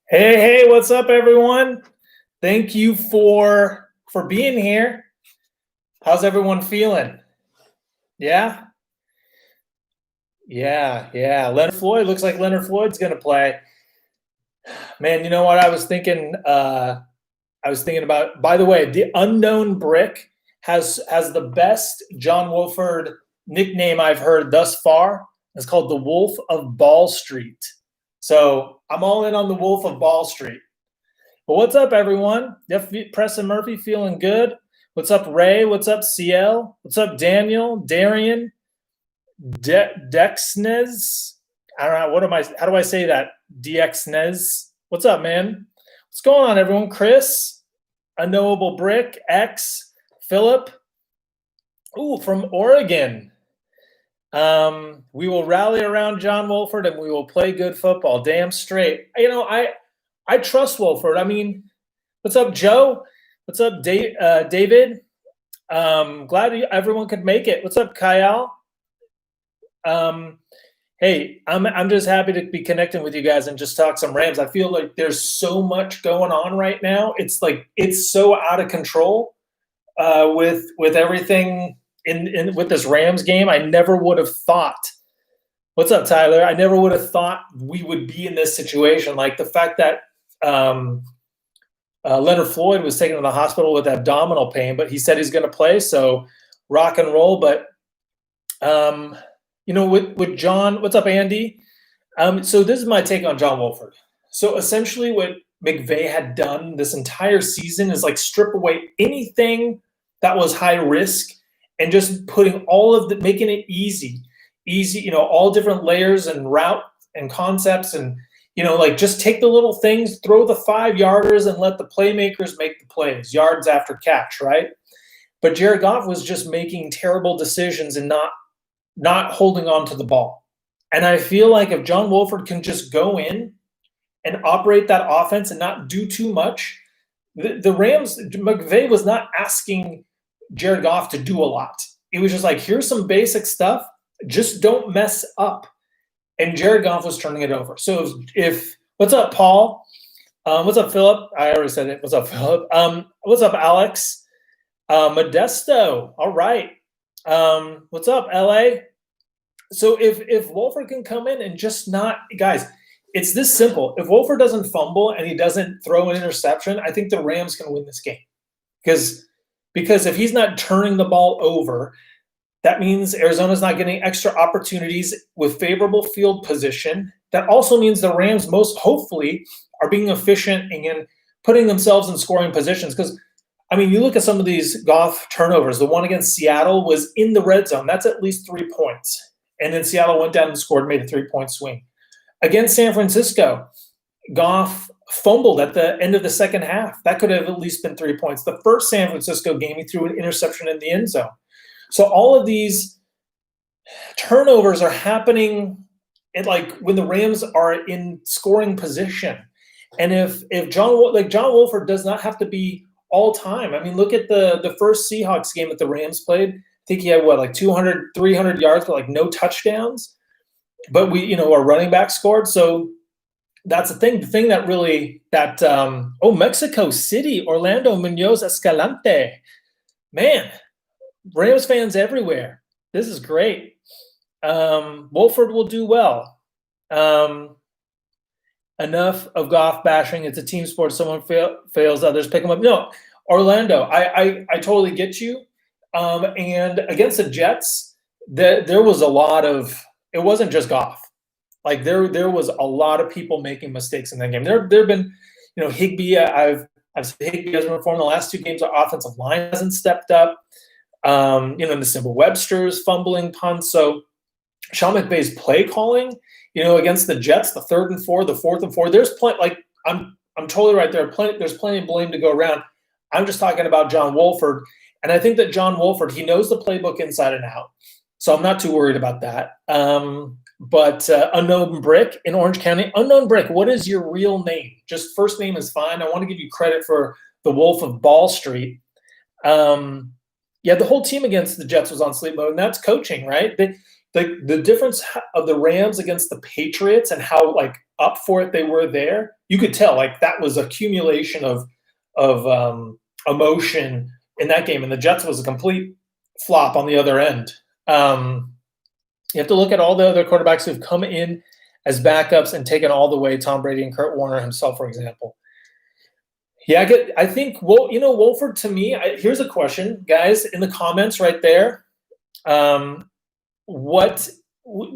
Hey, what's up, everyone? Thank you for being here. How's everyone feeling? Yeah? Yeah. Leonard Floyd, looks like Leonard Floyd's going to play. Man, you know what I was thinking? About, by the way, the Unknown Brick has the best John Wolford nickname I've heard thus far. It's called the Wolf of Ball Street. So I'm all in on the Wolf of Ball Street. But what's up, everyone? Preston Murphy feeling good? What's up, Ray? What's up, CL? What's up, Daniel? Darian? Dexnez? I don't know. How do I say that? Dexnez? What's up, man? What's going on, everyone? Chris? Unknowable Brick? X? Philip? Ooh, from Oregon. We will rally around John Wolford and we will play good football. Damn straight. You know, I trust Wolford. I mean, what's up, Joe? What's up, David? Glad everyone could make it. What's up, Kyle? Hey, I'm just happy to be connecting with you guys and just talk some Rams. I feel like there's so much going on right now. It's like it's so out of control with everything with this Rams game. I never would have thought. What's up, Tyler? I never would have thought we would be in this situation. Like the fact that Leonard Floyd was taken to the hospital with abdominal pain, but he said he's going to play, so rock and roll. But you know, with John, what's up, Andy? So this is my take on John Wolford. So essentially, what McVay had done this entire season is like strip away anything that was high risk and just putting making it easy. You know, all different layers and route and concepts and. You know, like just take the little things, throw the 5-yarders and let the playmakers make the plays, yards after catch, right? But Jared Goff was just making terrible decisions and not holding on to the ball. And I feel like if John Wolford can just go in and operate that offense and not do too much, the Rams, McVay was not asking Jared Goff to do a lot. It was just like, here's some basic stuff, just don't mess up. And Jared Goff was turning it over. So if what's up, Paul? What's up, Philip? I already said it. What's up, Philip? What's up, Alex? Modesto. All right. What's up, LA? So if Wolford can come in and just not, guys, it's this simple. If Wolford doesn't fumble and he doesn't throw an interception, I think the Rams can win this game. Because if he's not turning the ball over, that means Arizona's not getting extra opportunities with favorable field position. That also means the Rams most hopefully are being efficient and putting themselves in scoring positions. Because, I mean, you look at some of these Goff turnovers. The one against Seattle was in the red zone. That's at least 3 points. And then Seattle went down and scored, made a 3-point swing. Against San Francisco, Goff fumbled at the end of the second half. That could have at least been 3 points. The first San Francisco game, he threw an interception in the end zone. So all of these turnovers are happening when the Rams are in scoring position. And if John Wolford does not have to be all time. I mean, look at the first Seahawks game that the Rams played. I think he had 200, 300 yards, but no touchdowns. But our running back scored. So that's the thing. The thing that really Mexico City, Orlando Munoz Escalante, man. Rams fans everywhere. This is great. Wolford will do well. Enough of Goff bashing. It's a team sport. Someone fails, others pick them up. No, Orlando, I totally get you. And against the Jets, there was a lot of – it wasn't just Goff. Like there was a lot of people making mistakes in that game. There have been – Higbee, I've said Higbee hasn't performed the last 2 games. Our offensive line hasn't stepped up. The simple Webster's fumbling punts. So Sean McVay's play calling, against the Jets, the 3rd and 4, the 4th and 4, there's plenty, I'm totally right there. There's plenty of blame to go around. I'm just talking about John Wolford. And I think that John Wolford, he knows the playbook inside and out. So I'm not too worried about that. But Unknown Brick in Orange County. Unknown Brick, what is your real name? Just first name is fine. I want to give you credit for the Wolf of Ball Street. Yeah, the whole team against the Jets was on sleep mode, and that's coaching, right? like the difference of the Rams against the Patriots and how like up for it they were there, you could tell like that was accumulation of emotion in that game, and the Jets was a complete flop on the other end. You have to look at all the other quarterbacks who've come in as backups and taken all the way. Tom Brady and Kurt Warner himself, for example. Yeah, I think, well, Wolford to me, here's a question, guys, in the comments right there. What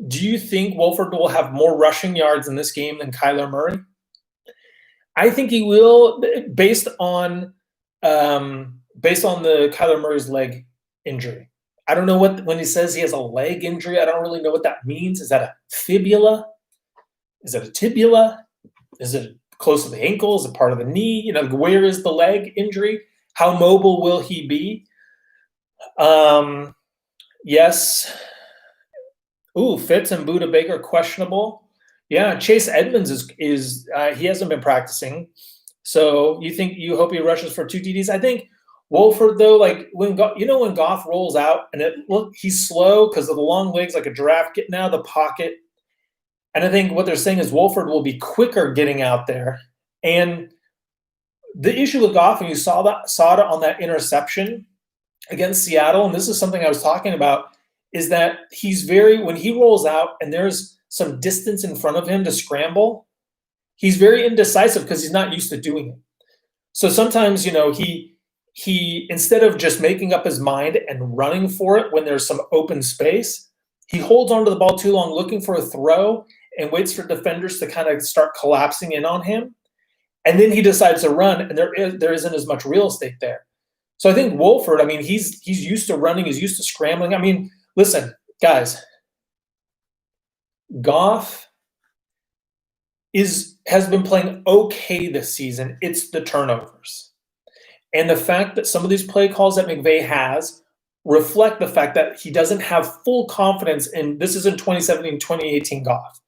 do you think Wolford will have more rushing yards in this game than Kyler Murray? I think he will, based on the Kyler Murray's leg injury. I don't know when he says he has a leg injury, I don't really know what that means. Is that a fibula? Is it a tibula? Is it close to the ankle? Is it part of the knee? Where is the leg injury? How mobile will he be? Yes. Ooh, Fitz and Buda Baker questionable. Yeah, Chase Edmonds is he hasn't been practicing. So you hope he rushes for 2 TDs? I think Wolford, though, like when Goff rolls out and he's slow because of the long legs, like a giraffe getting out of the pocket. And I think what they're saying is Wolford will be quicker getting out there. And the issue with Goff, and you saw it on that interception against Seattle, and this is something I was talking about, is that when he rolls out and there's some distance in front of him to scramble, he's very indecisive because he's not used to doing it. So sometimes, he instead of just making up his mind and running for it when there's some open space, he holds onto the ball too long looking for a throw and waits for defenders to kind of start collapsing in on him. And then he decides to run, and there isn't as much real estate there. So I think Wolford, he's used to running, he's used to scrambling. Listen, guys, Goff has been playing okay this season. It's the turnovers. And the fact that some of these play calls that McVay has reflect the fact that he doesn't have full confidence in, this is in 2017, 2018 Goff.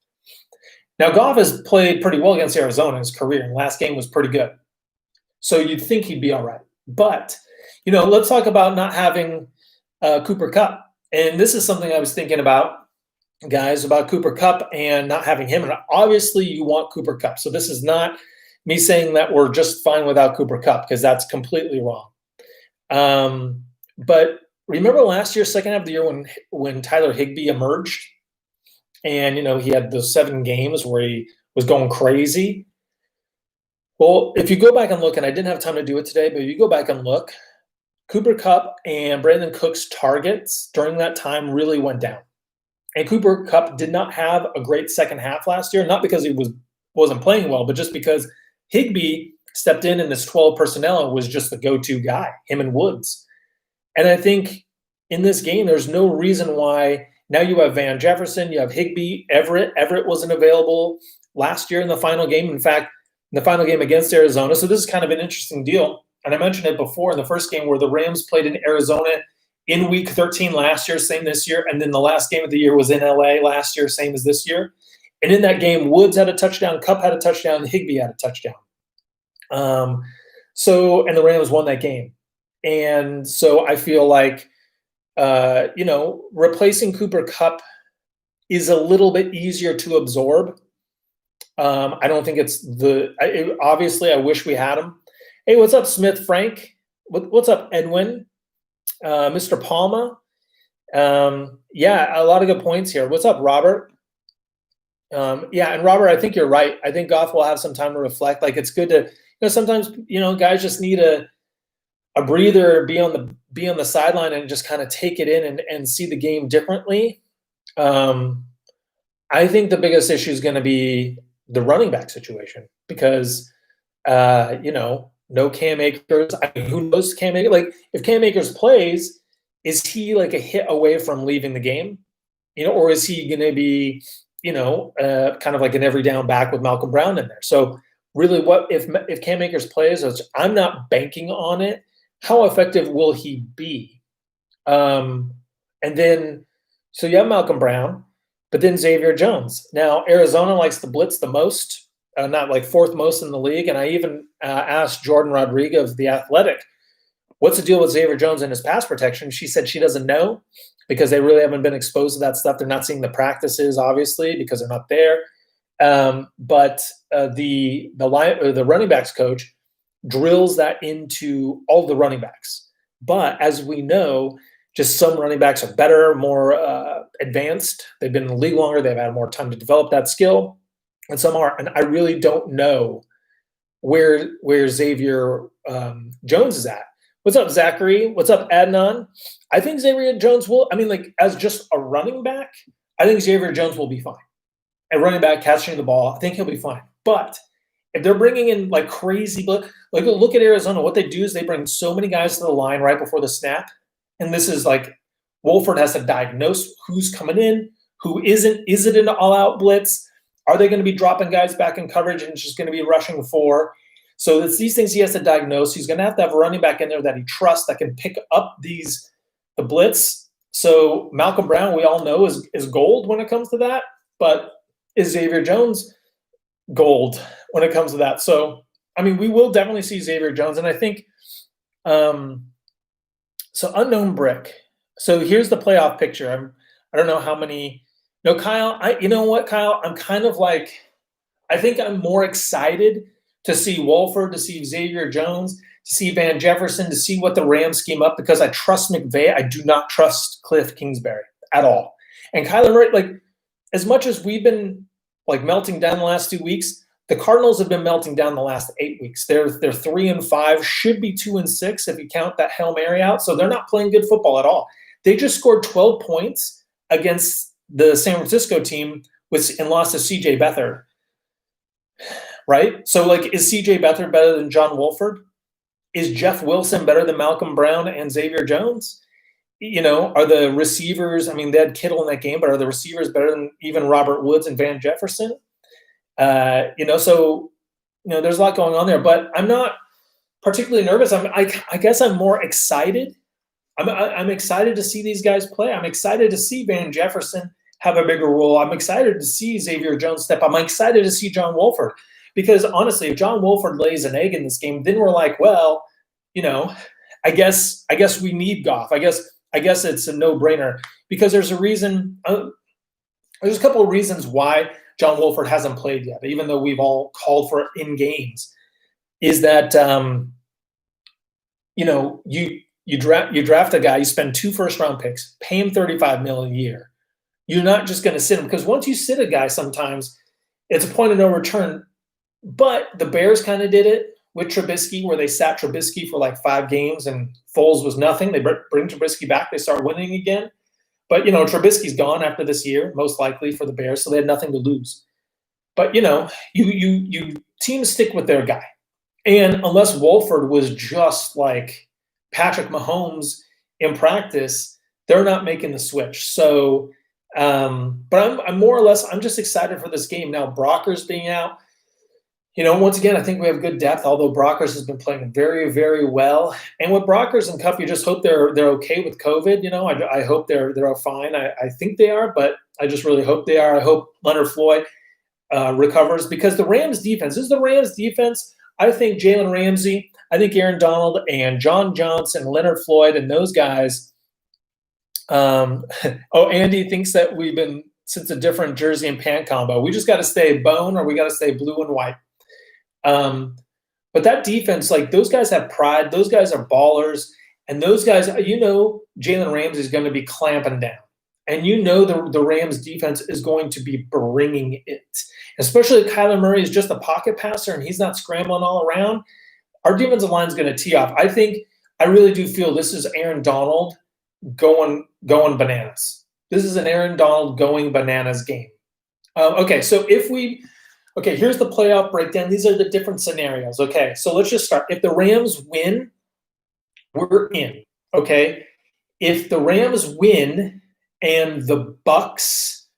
Now, Goff has played pretty well against Arizona in his career, and last game was pretty good. So you'd think he'd be all right. But, let's talk about not having Cooper Kupp. And this is something I was thinking about, guys, about Cooper Kupp and not having him. And obviously you want Cooper Kupp. So this is not me saying that we're just fine without Cooper Kupp, because that's completely wrong. But remember last year, second half of the year, when Tyler Higbee emerged, and he had those 7 games where he was going crazy. Well, if you go back and look, and I didn't have time to do it today, but if you go back and look, Cooper Kupp and Brandon Cook's targets during that time really went down. And Cooper Kupp did not have a great second half last year, not because he wasn't playing well, but just because Higbee stepped in this 12 personnel and was just the go-to guy, him and Woods. And I think in this game, there's no reason why. Now you have Van Jefferson, you have Higbee, Everett. Everett wasn't available last year in the final game. In fact, in the final game against Arizona. So this is kind of an interesting deal. And I mentioned it before in the first game where the Rams played in Arizona in week 13 last year, same this year. And then the last game of the year was in LA last year, same as this year. And in that game, Woods had a touchdown, Kupp had a touchdown, Higbee had a touchdown. And the Rams won that game. And so I feel like, replacing Cooper Kupp is a little bit easier to absorb. I don't think it's obviously I wish we had him. Hey, what's up, Smith Frank? What's up, Edwin? Mr. Palma? Yeah, a lot of good points here. What's up, Robert? Yeah, and Robert, I think you're right. I think Goff will have some time to reflect. Like, it's good to, sometimes, guys just need a breather, be on the sideline and just kind of take it in and see the game differently. I think the biggest issue is going to be the running back situation because, no Cam Akers. Who knows Cam Akers? Like, if Cam Akers plays, is he like a hit away from leaving the game? Or is he going to be, kind of like an every down back with Malcolm Brown in there? So really, what if Cam Akers plays? I'm not banking on it. How effective will he be? And then, so you have Malcolm Brown, but then Xavier Jones. Now, Arizona likes to blitz the most, not like fourth most in the league. And I even asked Jordan Rodriguez of The Athletic, what's the deal with Xavier Jones and his pass protection? She said she doesn't know because they really haven't been exposed to that stuff. They're not seeing the practices, obviously, because they're not there. But the running backs coach drills that into all the running backs. But as we know, just some running backs are better, more advanced. They've been in the league longer. They've had more time to develop that skill. And some are. And I really don't know where Xavier Jones is at. What's up, Zachary? What's up, Adnan? I think Xavier Jones will – I mean, like, as just a running back, I think Xavier Jones will be fine. A running back catching the ball, I think he'll be fine. But if they're bringing in, like, crazy – like, look at Arizona. What they do is they bring so many guys to the line right before the snap. And this is like Wolford has to diagnose who's coming in, who isn't. Is it an all-out blitz? Are they going to be dropping guys back in coverage and just going to be rushing for? So it's these things he has to diagnose. He's going to have a running back in there that he trusts that can pick up the blitz. So Malcolm Brown, we all know, is gold when it comes to that. But is Xavier Jones gold when it comes to that? So, I mean, we will definitely see Xavier Jones. And I think so unknown brick. So here's the playoff picture. I don't know how many. No, Kyle, you know what, Kyle? I'm kind of like, I think I'm more excited to see Wolford, to see Xavier Jones, to see Van Jefferson, to see what the Rams scheme up because I trust McVay. I do not trust Cliff Kingsbury at all. And Kyler Murray, like, as much as we've been, like, melting down the last 2 weeks, the Cardinals have been melting down the last 8 weeks. They're 3-5, should be 2-6 if you count that Hail Mary out. So they're not playing good football at all. They just scored 12 points against the San Francisco team and lost to C.J. Beathard. Right? So, like, is C.J. Beathard better than John Wolford? Is Jeff Wilson better than Malcolm Brown and Xavier Jones? You know, are the receivers – I mean, they had Kittle in that game, but are the receivers better than even Robert Woods and Van Jefferson? So, there's a lot going on there. But I'm not particularly nervous. I guess I'm more excited. I'm excited to see these guys play. I'm excited to see Van Jefferson have a bigger role. I'm excited to see Xavier Jones step up. I'm excited to see John Wolford. Because, honestly, if John Wolford lays an egg in this game, then we're like, well, I guess we need Goff. I guess it's a no-brainer. Because there's a reason there's a couple of reasons why John Wolford hasn't played yet, even though we've all called for it in games, is that, you draft a guy, you spend 2 first-round picks, pay him $35 million a year. You're not just going to sit him. Because once you sit a guy sometimes, it's a point of no return. But the Bears kind of did it with Trubisky, where they sat Trubisky for like 5 games and Foles was nothing. They bring Trubisky back. They start winning again. But, Trubisky's gone after this year, most likely for the Bears, so they had nothing to lose. But, you teams stick with their guy. And unless Wolford was just like Patrick Mahomes in practice, they're not making the switch. So, but I'm more or less, I'm just excited for this game. Now, Brocker's being out. Once again, I think we have good depth, although Brockers has been playing very, very well. And with Brockers and Cup, you just hope they're okay with COVID. I hope they're fine. I think they are, but I just really hope they are. I hope Leonard Floyd recovers because the Rams defense is the Rams defense. I think Jalen Ramsey, I think Aaron Donald and John Johnson, Leonard Floyd, and those guys. Andy thinks that we've been since a different jersey and pant combo. We just got to stay bone or we got to stay blue and white. But that defense, like those guys have pride. Those guys are ballers. And those guys, Jalen Ramsey is going to be clamping down. And the Rams defense is going to be bringing it. Especially if Kyler Murray is just a pocket passer and he's not scrambling all around. Our defensive line is going to tee off. I really do feel this is Aaron Donald going bananas. This is an Aaron Donald going bananas game. Here's the playoff breakdown. These are the different scenarios. Okay, so let's just start. If the Rams win, we're in. Okay, if the Rams win and the Bucks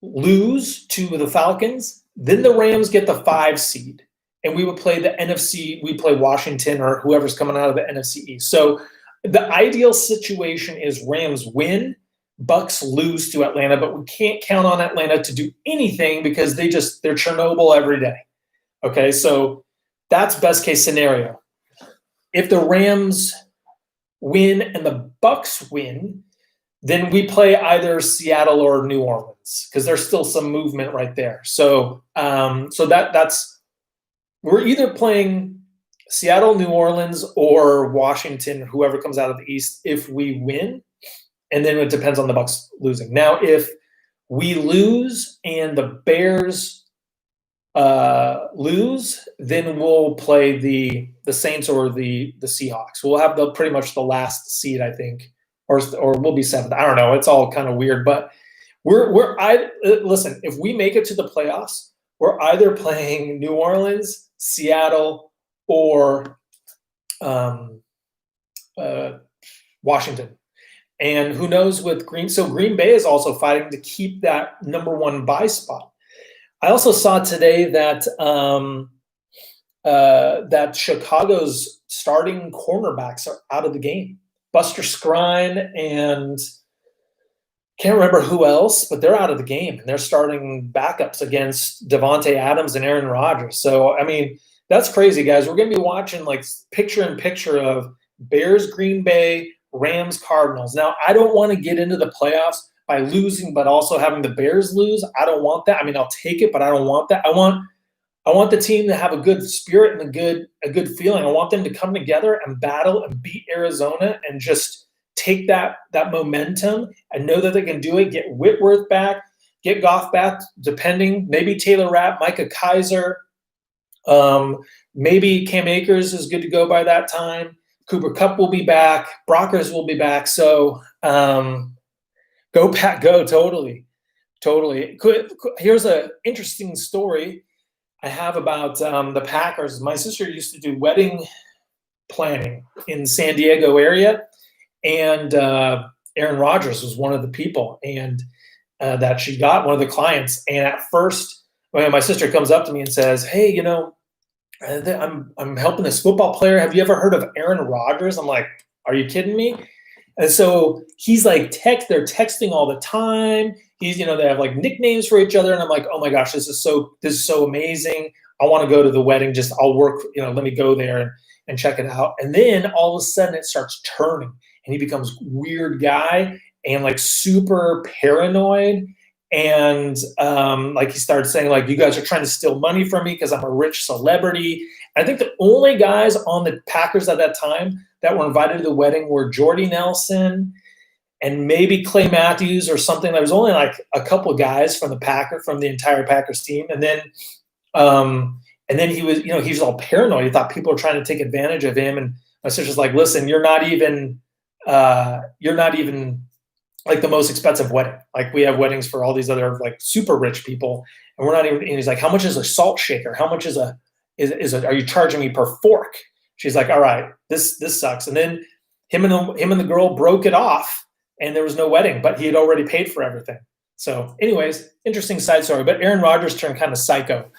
lose to the Falcons, then the Rams get the 5 seed, and we would play the NFC. We play Washington or whoever's coming out of the NFC East. So the ideal situation is Rams win, Bucks lose to Atlanta, but we can't count on Atlanta to do anything because they're Chernobyl every day. Okay, so that's best case scenario. If the Rams win and the Bucks win, then we play either Seattle or New Orleans because there's still some movement right there. So that's we're either playing Seattle, New Orleans, or Washington, whoever comes out of the East, if we win, and then it depends on the Bucks losing. Now, if we lose and the Bears lose, then we'll play the Saints or the Seahawks. We'll have pretty much the last seed, I think, or we'll be seventh. I don't know. It's all kind of weird, but listen. If we make it to the playoffs, we're either playing New Orleans, Seattle, or Washington. And who knows with Green? So Green Bay is also fighting to keep that number 1 bye spot. I also saw today that that Chicago's starting cornerbacks are out of the game. Buster Skrine and can't remember who else, but they're out of the game, and they're starting backups against Devontae Adams and Aaron Rodgers. So, I mean, that's crazy, guys. We're going to be watching like picture-in-picture of Bears, Green Bay, Rams, Cardinals. Now, I don't want to get into the playoffs by losing, but also having the Bears lose. I don't want that. I mean, I'll take it, but I don't want that. I want the team to have a good spirit and a good feeling. I want them to come together and battle and beat Arizona and just take that momentum and know that they can do it. Get Whitworth back, get Goff back, depending. Maybe Taylor Rapp, Micah Kaiser. Maybe Cam Akers is good to go by that time. Cooper Kupp will be back. Brockers will be back. So go Pack, go, totally. Here's an interesting story I have about the Packers. My sister used to do wedding planning in San Diego area, and Aaron Rodgers was one of the people, and that she got, one of the clients. And at first, when my sister comes up to me and says, "Hey, you know, I'm helping this football player. Have you ever heard of Aaron Rodgers?" I'm like, "Are you kidding me?" And so he's like, they're texting all the time. They have like nicknames for each other. And I'm like, oh my gosh, this is so amazing. I want to go to the wedding. I'll work, let me go there and check it out. And then all of a sudden it starts turning and he becomes weird guy and like super paranoid. And like he started saying like, you guys are trying to steal money from me because I'm a rich celebrity. I think the only guys on the Packers at that time that were invited to the wedding were Jordy Nelson and maybe Clay Matthews or something. There was only like a couple of guys from the entire Packers team. And then he was, he was all paranoid. He thought people were trying to take advantage of him. And my sister's like, listen, you're not even like the most expensive wedding. Like we have weddings for all these other like super rich people. And we're not even, and he's like, how much is a salt shaker? How much is are you charging me per fork? She's like, all right, this sucks. And then him and the girl broke it off and there was no wedding, but he had already paid for everything. So anyways, interesting side story, but Aaron Rodgers turned kind of psycho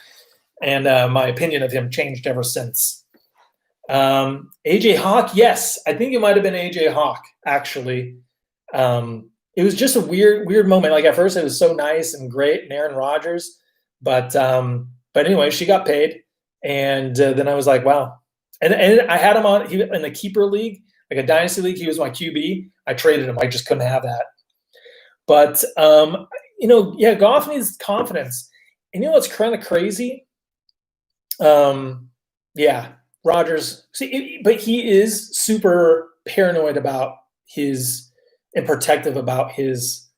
and my opinion of him changed ever since. AJ Hawk. Yes. I think it might've been AJ Hawk actually. It was just a weird moment. Like at first it was so nice and great and Aaron Rodgers, but anyway, she got paid. And then I was like, wow. And I had him in the keeper league, like a dynasty league. He was my QB. I traded him. I just couldn't have that. But, Goff needs confidence. And you know what's kind of crazy? Rodgers. But he is super paranoid about and protective about his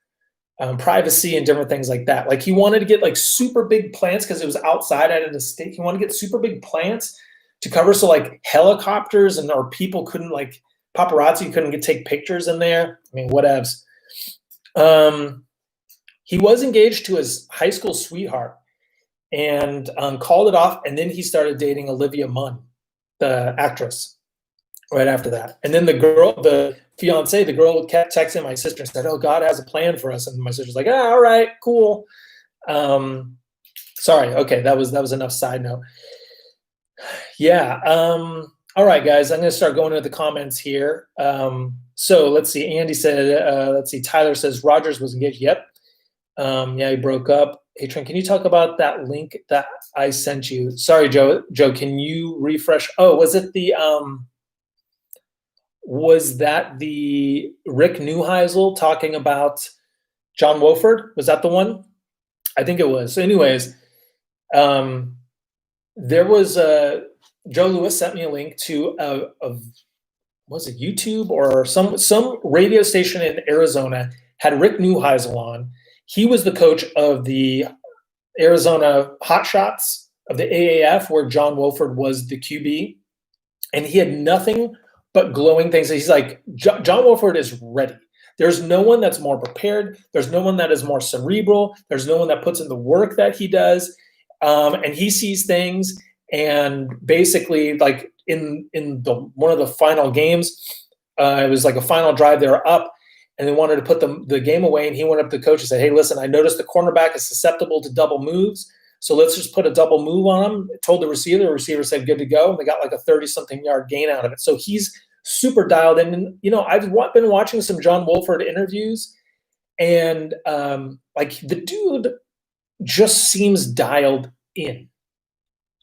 privacy and different things like that. Like he wanted to get like super big plants because it was outside out of the state. He wanted to get super big plants to cover so like helicopters or people couldn't like paparazzi couldn't take pictures in there. I mean, whatevs. He was engaged to his high school sweetheart and called it off. And then he started dating Olivia Munn, the actress, right after that. And then the fiance, the girl kept texting my sister and said, "Oh, God has a plan for us." And my sister's like, all right, cool. Sorry. Okay. That was enough side note. Yeah. All right, guys, I'm going to start going into the comments here. So let's see. Andy said, Tyler says Rodgers was engaged. Yep. He broke up. Hey, Trent, can you talk about that link that I sent you? Sorry, Joe, can you refresh? Oh, was it the, was that the Rick Neuheisel talking about John Wolford? Was that the one? I think it was. So anyways, there was Joe Lewis sent me a link to was it YouTube or some radio station in Arizona had Rick Neuheisel on. He was the coach of the Arizona Hotshots of the AAF, where John Wolford was the QB, and he had nothing but glowing things. He's like, John Wolford is ready. There's no one that's more prepared. There's no one that is more cerebral. There's no one that puts in the work that he does. And he sees things. And basically, like in one of the final games, it was like a final drive. They were up, and they wanted to put the game away. And he went up to the coach and said, "Hey, listen, I noticed the cornerback is susceptible to double moves. So let's just put a double move on him." Told the receiver said, "Good to go." And they got like a 30-something yard gain out of it. So he's super dialed in. And, I've been watching some John Wolford interviews, and like the dude just seems dialed in.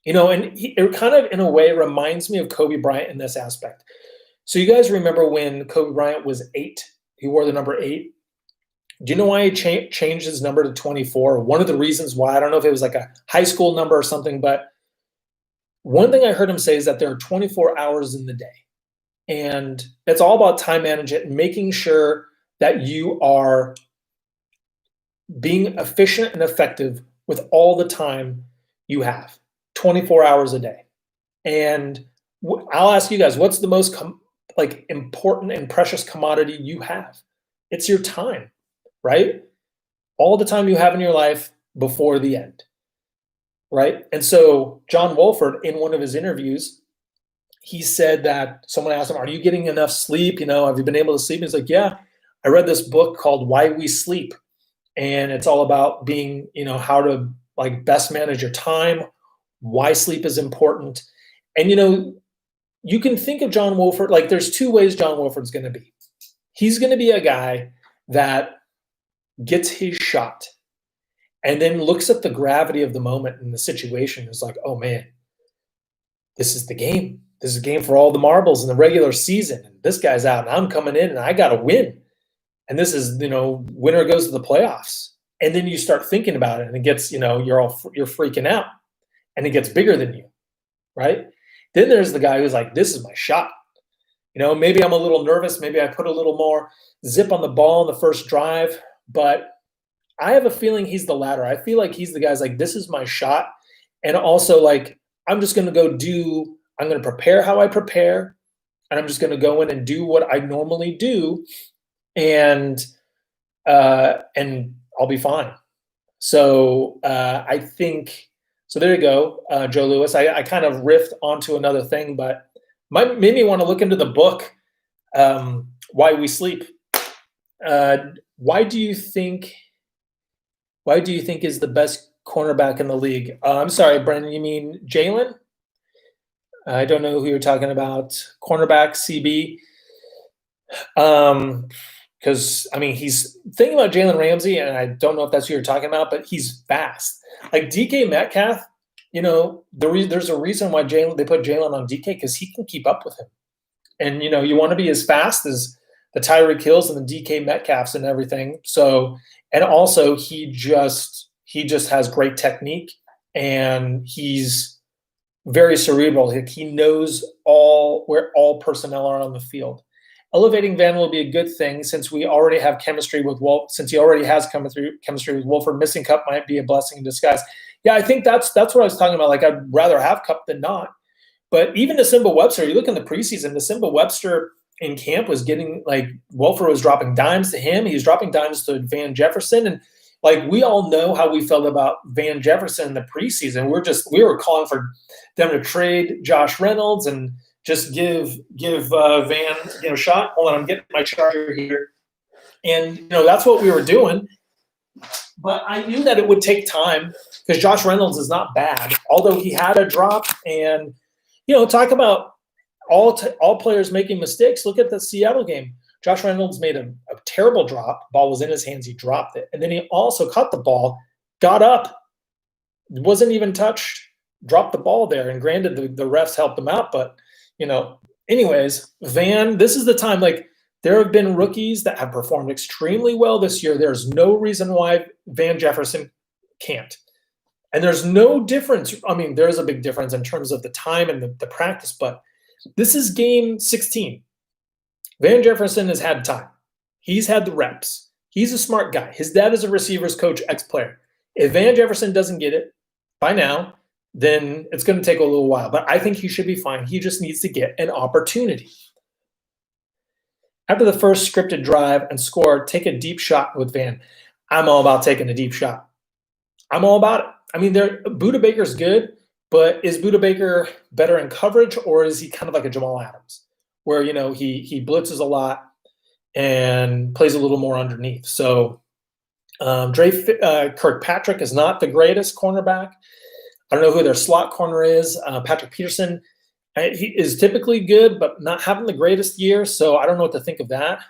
And it kind of, in a way, reminds me of Kobe Bryant in this aspect. So you guys remember when Kobe Bryant was 8? He wore the number 8. Do you know why he changed his number to 24? One of the reasons why, I don't know if it was like a high school number or something, but one thing I heard him say is that there are 24 hours in the day. And it's all about time management and making sure that you are being efficient and effective with all the time you have. 24 hours a day. And I'll ask you guys, what's the most important and precious commodity you have? It's your time, right? All the time you have in your life before the end, right? And so John Wolford, in one of his interviews, he said that someone asked him, "Are you getting enough sleep? Have you been able to sleep?" He's like, "Yeah, I read this book called Why We Sleep. And it's all about being, how to best manage your time, why sleep is important." And, you can think of John Wolford, there's two ways John Wolford's going to be. He's going to be a guy that gets his shot and then looks at the gravity of the moment and the situation and is like, "Oh man, this is the game. This is a game for all the marbles in the regular season. And this guy's out and I'm coming in and I got to win. And this is, winner goes to the playoffs." And then you start thinking about it and it gets, you're freaking out and it gets bigger than you, right? Then there's the guy who's like, "This is my shot. Maybe I'm a little nervous. Maybe I put a little more zip on the ball in the first drive, but I have a feeling he's the latter. I feel like he's the guy's like, this is my shot. And also I'm just going to I'm going to prepare how I prepare. And I'm just going to go in and do what I normally do. And I'll be fine." So I think, so there you go, Joe Lewis. I kind of riffed onto another thing, but made me want to look into the book, Why We Sleep. Why do you think is the best cornerback in the league? I'm sorry, Brendan, you mean Jalen? I don't know who you're talking about. Cornerback, CB. Because, he's thinking about Jalen Ramsey, and I don't know if that's who you're talking about, but he's fast. Like DK Metcalf, there's a reason why they put Jalen on DK, because he can keep up with him. And, you want to be as fast as the Tyreek Hills and the DK Metcalfs and everything. So, and also he just has great technique, and he's very cerebral. He knows where all personnel are on the field. Elevating Van will be a good thing since we already have chemistry with since he already has chemistry with Wolford. Missing Cup might be a blessing in disguise. Yeah, I think that's what I was talking about. I'd rather have Cup than not. But even Nasimba Webster, you look in the preseason, Nasimba Webster in camp was getting Wolford was dropping dimes to him. He was dropping dimes to Van Jefferson. And we all know how we felt about Van Jefferson in the preseason. We were calling for them to trade Josh Reynolds and just give Van a shot. Hold on, I'm getting my charger here. And that's what we were doing. But I knew that it would take time because Josh Reynolds is not bad, although he had a drop. And talk about all players making mistakes. Look at the Seattle game. Josh Reynolds made a terrible drop. Ball was in his hands. He dropped it. And then he also caught the ball, got up, wasn't even touched, dropped the ball there. And granted, the refs helped him out, but, Anyways, Van, this is the time. Like, there have been rookies that have performed extremely well this year. There's no reason why Van Jefferson can't. And there's no difference. I mean, there's a big difference in terms of the time and the practice, but this is game 16. Van Jefferson has had time. He's had the reps. He's a smart guy. His dad is a receivers coach, ex-player. If Van Jefferson doesn't get it by now, then it's going to take a little while. But I think he should be fine. He just needs to get an opportunity. After the first scripted drive and score, take a deep shot with Van. I'm all about taking a deep shot. I'm all about it. I mean, Budda Baker's good, but is Budda Baker better in coverage, or is he kind of like a Jamal Adams, where, you know, he blitzes a lot and plays a little more underneath? So Kirkpatrick is not the greatest cornerback. I don't know who their slot corner is. Patrick Peterson, he is typically good, but not having the greatest year, so I don't know what to think of that.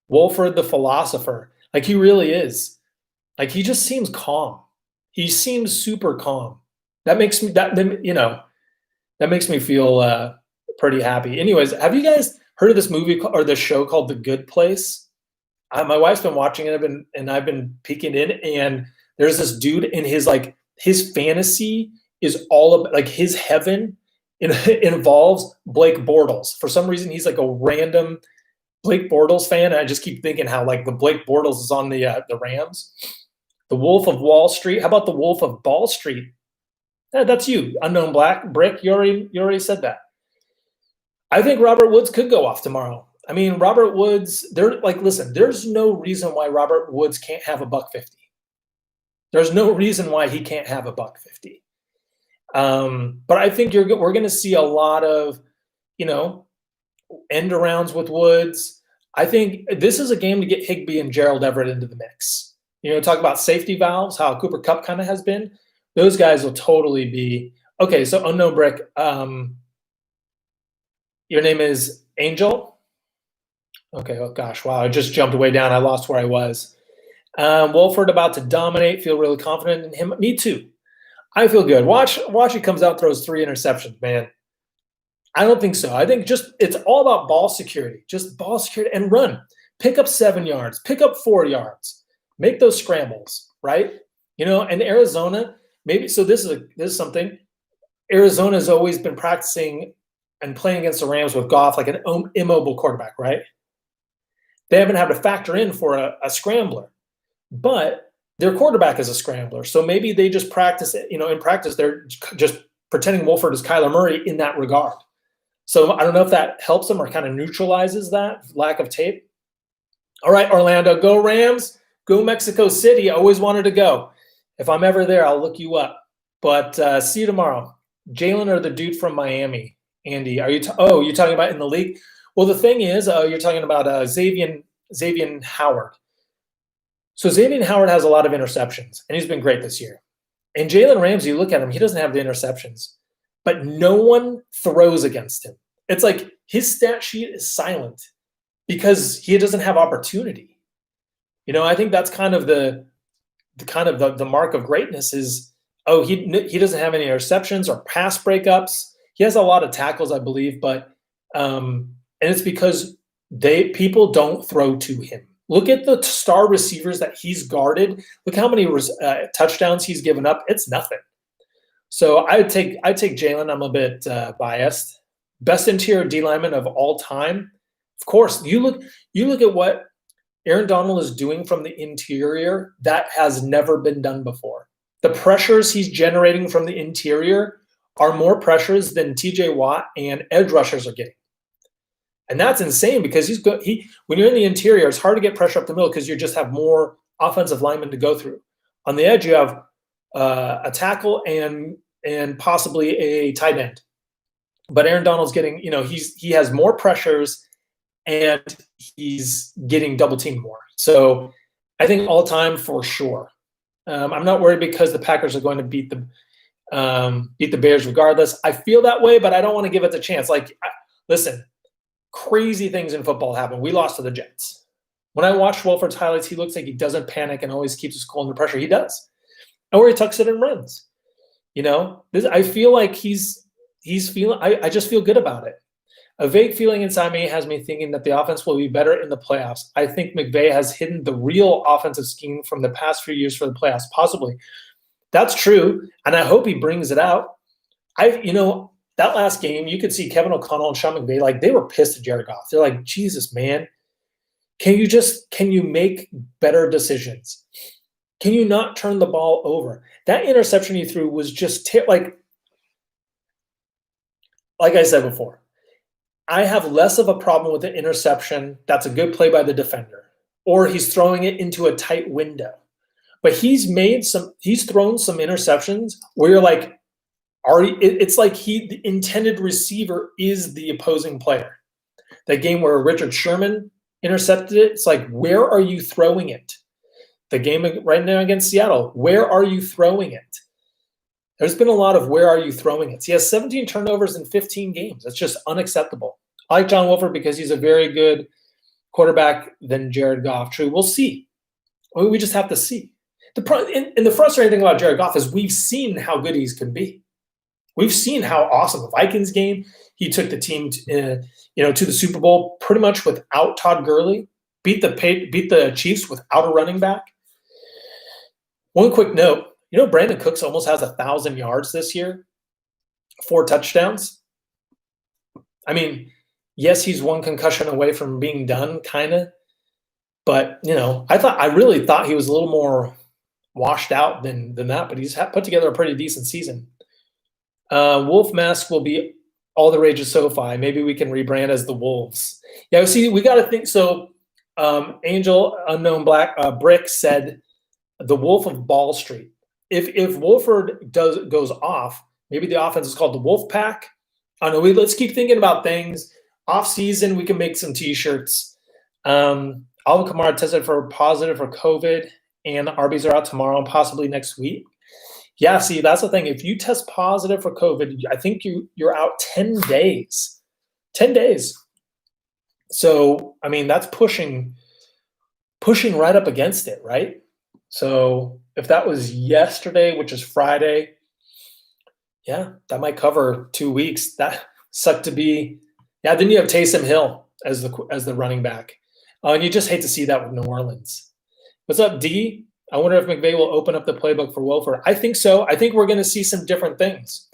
Wolford, the philosopher, like, he really is. Like, he just seems calm. He seems super calm. That makes me that makes me feel pretty happy. Anyways, have you guys heard of this movie or this show called The Good Place? My wife's been watching it, I've been peeking in, and there's this dude in his fantasy is all about, like, his heaven involves Blake Bortles. For some reason, he's like a random Blake Bortles fan. And I just keep thinking how, like, the Blake Bortles is on the Rams. The Wolf of Wall Street. How about the Wolf of Ball Street? That's you, Unknown Black. Brick, you already said that. I think Robert Woods could go off tomorrow. I mean, Robert Woods, listen, there's no reason why Robert Woods can't have a $150. There's no reason why he can't have a $150. But I think we're going to see a lot of, end arounds with Woods. I think this is a game to get Higbee and Gerald Everett into the mix. Talk about safety valves, how Cooper Kupp kind of has been. Those guys will totally be okay. So, Unknown Brick, your name is Angel. Okay. Oh gosh, wow! I just jumped way down. I lost where I was. Wolford about to dominate. Feel really confident in him. Me too. I feel good. Watch he comes out, throws 3 interceptions, man. I don't think so. I think it's all about ball security. Just ball security and run. Pick up 7 yards. Pick up 4 yards. Make those scrambles, right? And Arizona, maybe, so this is something. Arizona's always been practicing and playing against the Rams with Goff like an immobile quarterback, right? They haven't had to factor in for a scrambler. But their quarterback is a scrambler. So maybe they just practice it, in practice, they're just pretending Wolford is Kyler Murray in that regard. So I don't know if that helps them or kind of neutralizes that lack of tape. All right, Orlando, go Rams, go Mexico City. I always wanted to go. If I'm ever there, I'll look you up. But see you tomorrow. Jalen or the dude from Miami? Andy, are you you're talking about in the league? Well, the thing is, you're talking about Xavier Howard. So Xavier Howard has a lot of interceptions, and he's been great this year. And Jalen Ramsey, you look at him, he doesn't have the interceptions, but no one throws against him. It's like his stat sheet is silent because he doesn't have opportunity. I think that's kind of the mark of greatness is, he doesn't have any interceptions or pass breakups. He has a lot of tackles, I believe, but and it's because people don't throw to him. Look at the star receivers that he's guarded. Look how many touchdowns he's given up. It's nothing. So I take Jalen. I'm a bit biased. Best interior D lineman of all time. Of course, you look at what Aaron Donald is doing from the interior. That has never been done before. The pressures he's generating from the interior are more pressures than T.J. Watt and edge rushers are getting. And that's insane because when you're in the interior, it's hard to get pressure up the middle because you just have more offensive linemen to go through. On the edge, you have a tackle and possibly a tight end. But Aaron Donald's getting, he has more pressures and he's getting double teamed more. So I think all time for sure. I'm not worried because the Packers are going to beat the Bears regardless. I feel that way, but I don't want to give it the chance. Listen. Crazy things in football happen. We lost to the Jets. When I watch Wolford's highlights, he looks like he doesn't panic and always keeps his cool under pressure. He does. Or he tucks it and runs. I feel like he's he's feeling. I just feel good about it. A vague feeling inside me has me thinking that the offense will be better in the playoffs. I think McVay has hidden the real offensive scheme from the past few years for the playoffs, possibly. That's true, and I hope he brings it out. That last game, you could see Kevin O'Connell and Sean McVay, like, they were pissed at Jared Goff. They're like, Jesus, man, can you make better decisions? Can you not turn the ball over? That interception he threw was just like I said before, I have less of a problem with the interception. That's a good play by the defender, or he's throwing it into a tight window. But he's thrown some interceptions where you're like, it's like the intended receiver is the opposing player. That game where Richard Sherman intercepted it, it's like, where are you throwing it? The game right now against Seattle, where are you throwing it? There's been a lot of where are you throwing it. He has 17 turnovers in 15 games. That's just unacceptable. I like John Wolford because he's a very good quarterback than Jared Goff. True, we'll see. We just have to see. The frustrating thing about Jared Goff is we've seen how good he can be. We've seen how awesome the Vikings game. He took the team to the Super Bowl pretty much without Todd Gurley. Beat the Chiefs without a running back. One quick note. Brandon Cooks almost has 1,000 yards this year, 4 touchdowns. I mean, yes, he's one concussion away from being done, kind of. But, I really thought he was a little more washed out than that, but he's put together a pretty decent season. Wolf Mask will be all the rage at SoFi. Maybe we can rebrand as the Wolves. Yeah, see, we got to think. So Angel Unknown Black Brick said the Wolf of Ball Street. If Wolford goes off, maybe the offense is called the Wolf Pack. I don't know. Let's keep thinking about things. Off season, we can make some T-shirts. Alvin Kamara tested positive for COVID, and the Arby's are out tomorrow and possibly next week. Yeah, see, that's the thing. If you test positive for COVID, I think you're out 10 days. 10 days. So, I mean, that's pushing right up against it, right? So if that was yesterday, which is Friday, yeah, that might cover 2 weeks. That sucked to be. Yeah, then you have Taysom Hill as the running back. And you just hate to see that with New Orleans. What's up, D? I wonder if McVay will open up the playbook for Wolford. I think so. I think we're going to see some different things.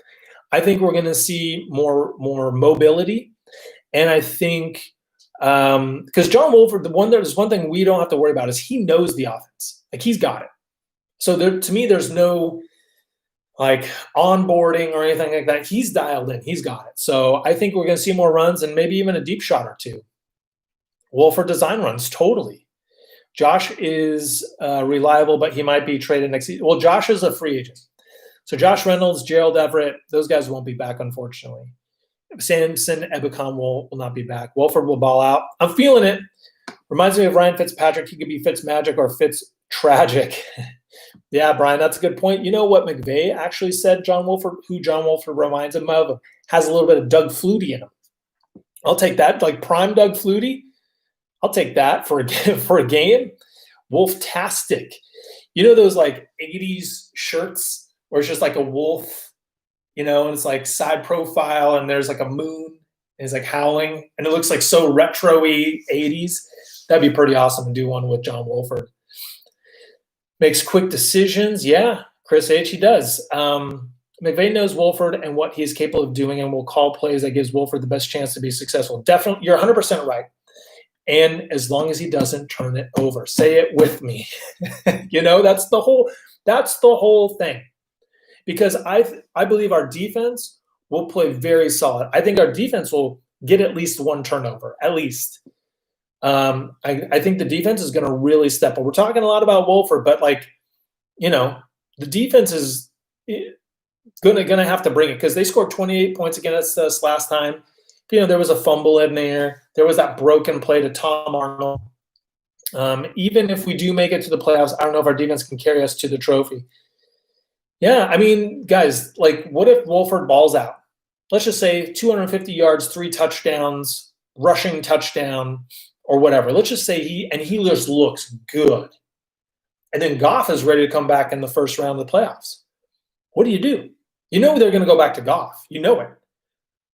I think we're going to see more mobility. And I think because John Wolford, there's one thing we don't have to worry about is he knows the offense. Like, he's got it. So to me, there's no like onboarding or anything like that. He's dialed in. He's got it. So I think we're going to see more runs and maybe even a deep shot or two. Wolford design runs, totally. Josh is reliable, but he might be traded next season. Well, Josh is a free agent. So Josh Reynolds, Gerald Everett, those guys won't be back, unfortunately. Samson Ebicon will not be back. Wolford will ball out. I'm feeling it. Reminds me of Ryan Fitzpatrick. He could be Fitzmagic or Fitztragic. Yeah, Brian, that's a good point. You know what McVay actually said, who John Wolford reminds him of, has a little bit of Doug Flutie in him. I'll take that, like prime Doug Flutie. I'll take that for a game. Wolftastic. You know those like 80s shirts where it's just like a wolf, and it's like side profile and there's like a moon and it's like howling and it looks like so retro-y 80s. That'd be pretty awesome to do one with John Wolford. Makes quick decisions. Yeah, Chris H, he does. McVay knows Wolford and what he's capable of doing and will call plays that gives Wolford the best chance to be successful. Definitely, you're 100% right. And as long as he doesn't turn it over, say it with me. That's the whole thing. Because I believe our defense will play very solid. I think our defense will get at least one turnover, at least. I think the defense is going to really step up. We're talking a lot about Wolford, but the defense is going to have to bring it because they scored 28 points against us last time. There was a fumble in there. There was that broken play to Tom Arnold. Even if we do make it to the playoffs, I don't know if our defense can carry us to the trophy. Yeah, I mean, guys, what if Wolford balls out? Let's just say 250 yards, 3 touchdowns, rushing touchdown, or whatever. Let's just say he just looks good. And then Goff is ready to come back in the first round of the playoffs. What do? You know they're going to go back to Goff. You know it.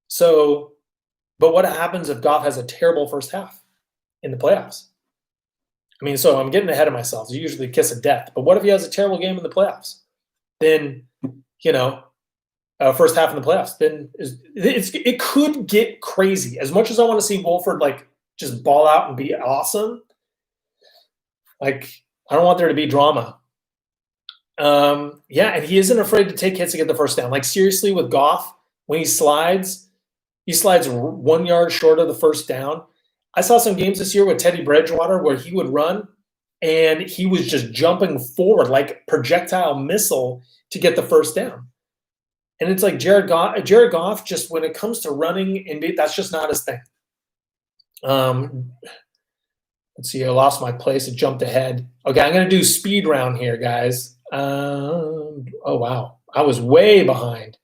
So, but what happens if Goff has a terrible first half in the playoffs? I mean, so I'm getting ahead of myself. It's usually kiss of death. But what if he has a terrible game in the playoffs? Then, first half in the playoffs, then it could get crazy. As much as I want to see Wolford like just ball out and be awesome, like I don't want there to be drama. And he isn't afraid to take hits to get the first down. Like seriously, with Goff, when he slides 1 yard short of the first down. I saw some games this year with Teddy Bridgewater where he would run and he was just jumping forward like projectile missile to get the first down. And it's like Jared Goff, just when it comes to running, that's just not his thing. Let's see, I lost my place. It jumped ahead. Okay, I'm going to do speed round here, guys. Oh, wow. I was way behind.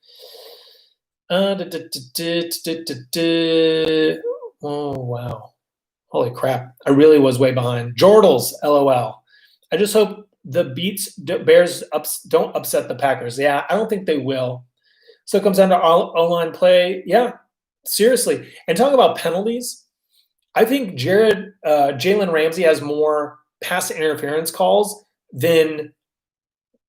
Oh, wow. Holy crap. I really was way behind. Jordals, LOL. I just hope the Bears don't upset the Packers. Yeah, I don't think they will. So it comes down to O-line play. Yeah, seriously. And talking about penalties, I think Jalen Ramsey has more pass interference calls than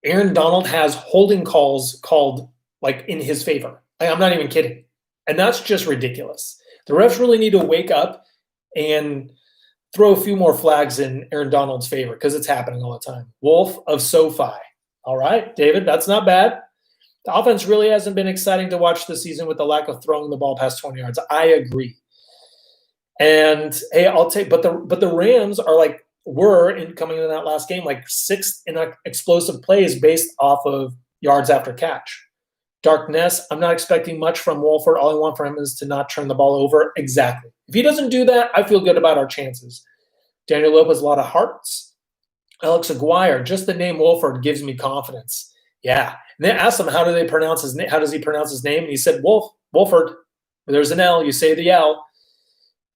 Aaron Donald has holding calls called like in his favor. I'm not even kidding. And that's just ridiculous. The refs really need to wake up and throw a few more flags in Aaron Donald's favor because it's happening all the time. Wolf of SoFi. All right, David, that's not bad. The offense really hasn't been exciting to watch this season with the lack of throwing the ball past 20 yards. I agree. And hey, but the Rams are coming into that last game like sixth in explosive plays based off of yards after catch. Darkness, I'm not expecting much from Wolford. All I want from him is to not turn the ball over. Exactly. If he doesn't do that, I feel good about our chances. Daniel Lopez, a lot of hearts. Alex Aguirre, just the name Wolford gives me confidence. Yeah. And they asked him, how does he pronounce his name? And he said, Wolford. There's an L. You say the L.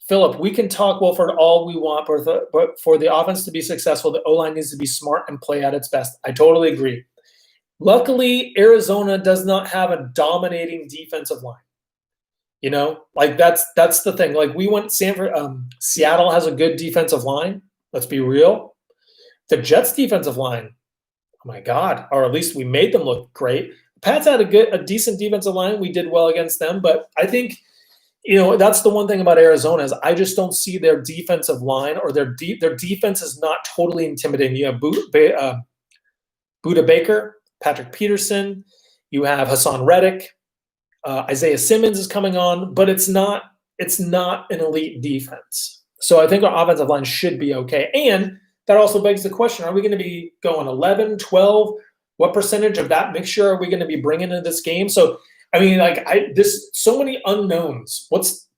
Philip, we can talk Wolford all we want, but for the offense to be successful, the O-line needs to be smart and play at its best. I totally agree. Luckily, Arizona does not have a dominating defensive line. That's the thing. Like we went Seattle has a good defensive line. Let's be real. The Jets defensive line, oh my God, or at least we made them look great. Pats had a decent defensive line. We did well against them, but I think that's the one thing about Arizona is I just don't see their defensive line or their defense is not totally intimidating. You have Buda Baker, Patrick Peterson, you have Hassan Reddick, Isaiah Simmons is coming on, but it's not an elite defense. So I think our offensive line should be okay. And that also begs the question, are we going to be going 11, 12? What percentage of that mixture are we going to be bringing into this game? So, I mean, so many unknowns. What's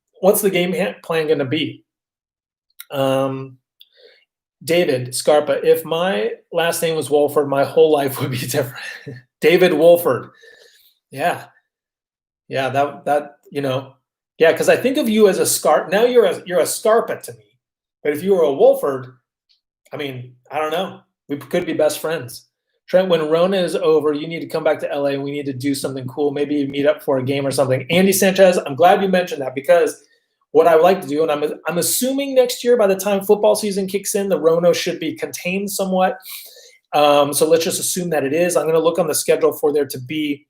the game plan going to be? David Scarpa, if my last name was Wolford, my whole life would be different. David Wolford. Yeah. Yeah, because I think of you as a Scarpa. Now you're a Scarpa to me. But if you were a Wolford, I mean, I don't know. We could be best friends. Trent, when Rona is over, you need to come back to LA and we need to do something cool. Maybe meet up for a game or something. Andy Sanchez, I'm glad you mentioned that because what I would like to do, and I'm assuming next year by the time football season kicks in, the Rona should be contained somewhat. So let's just assume that it is. I'm going to look on the schedule for there to be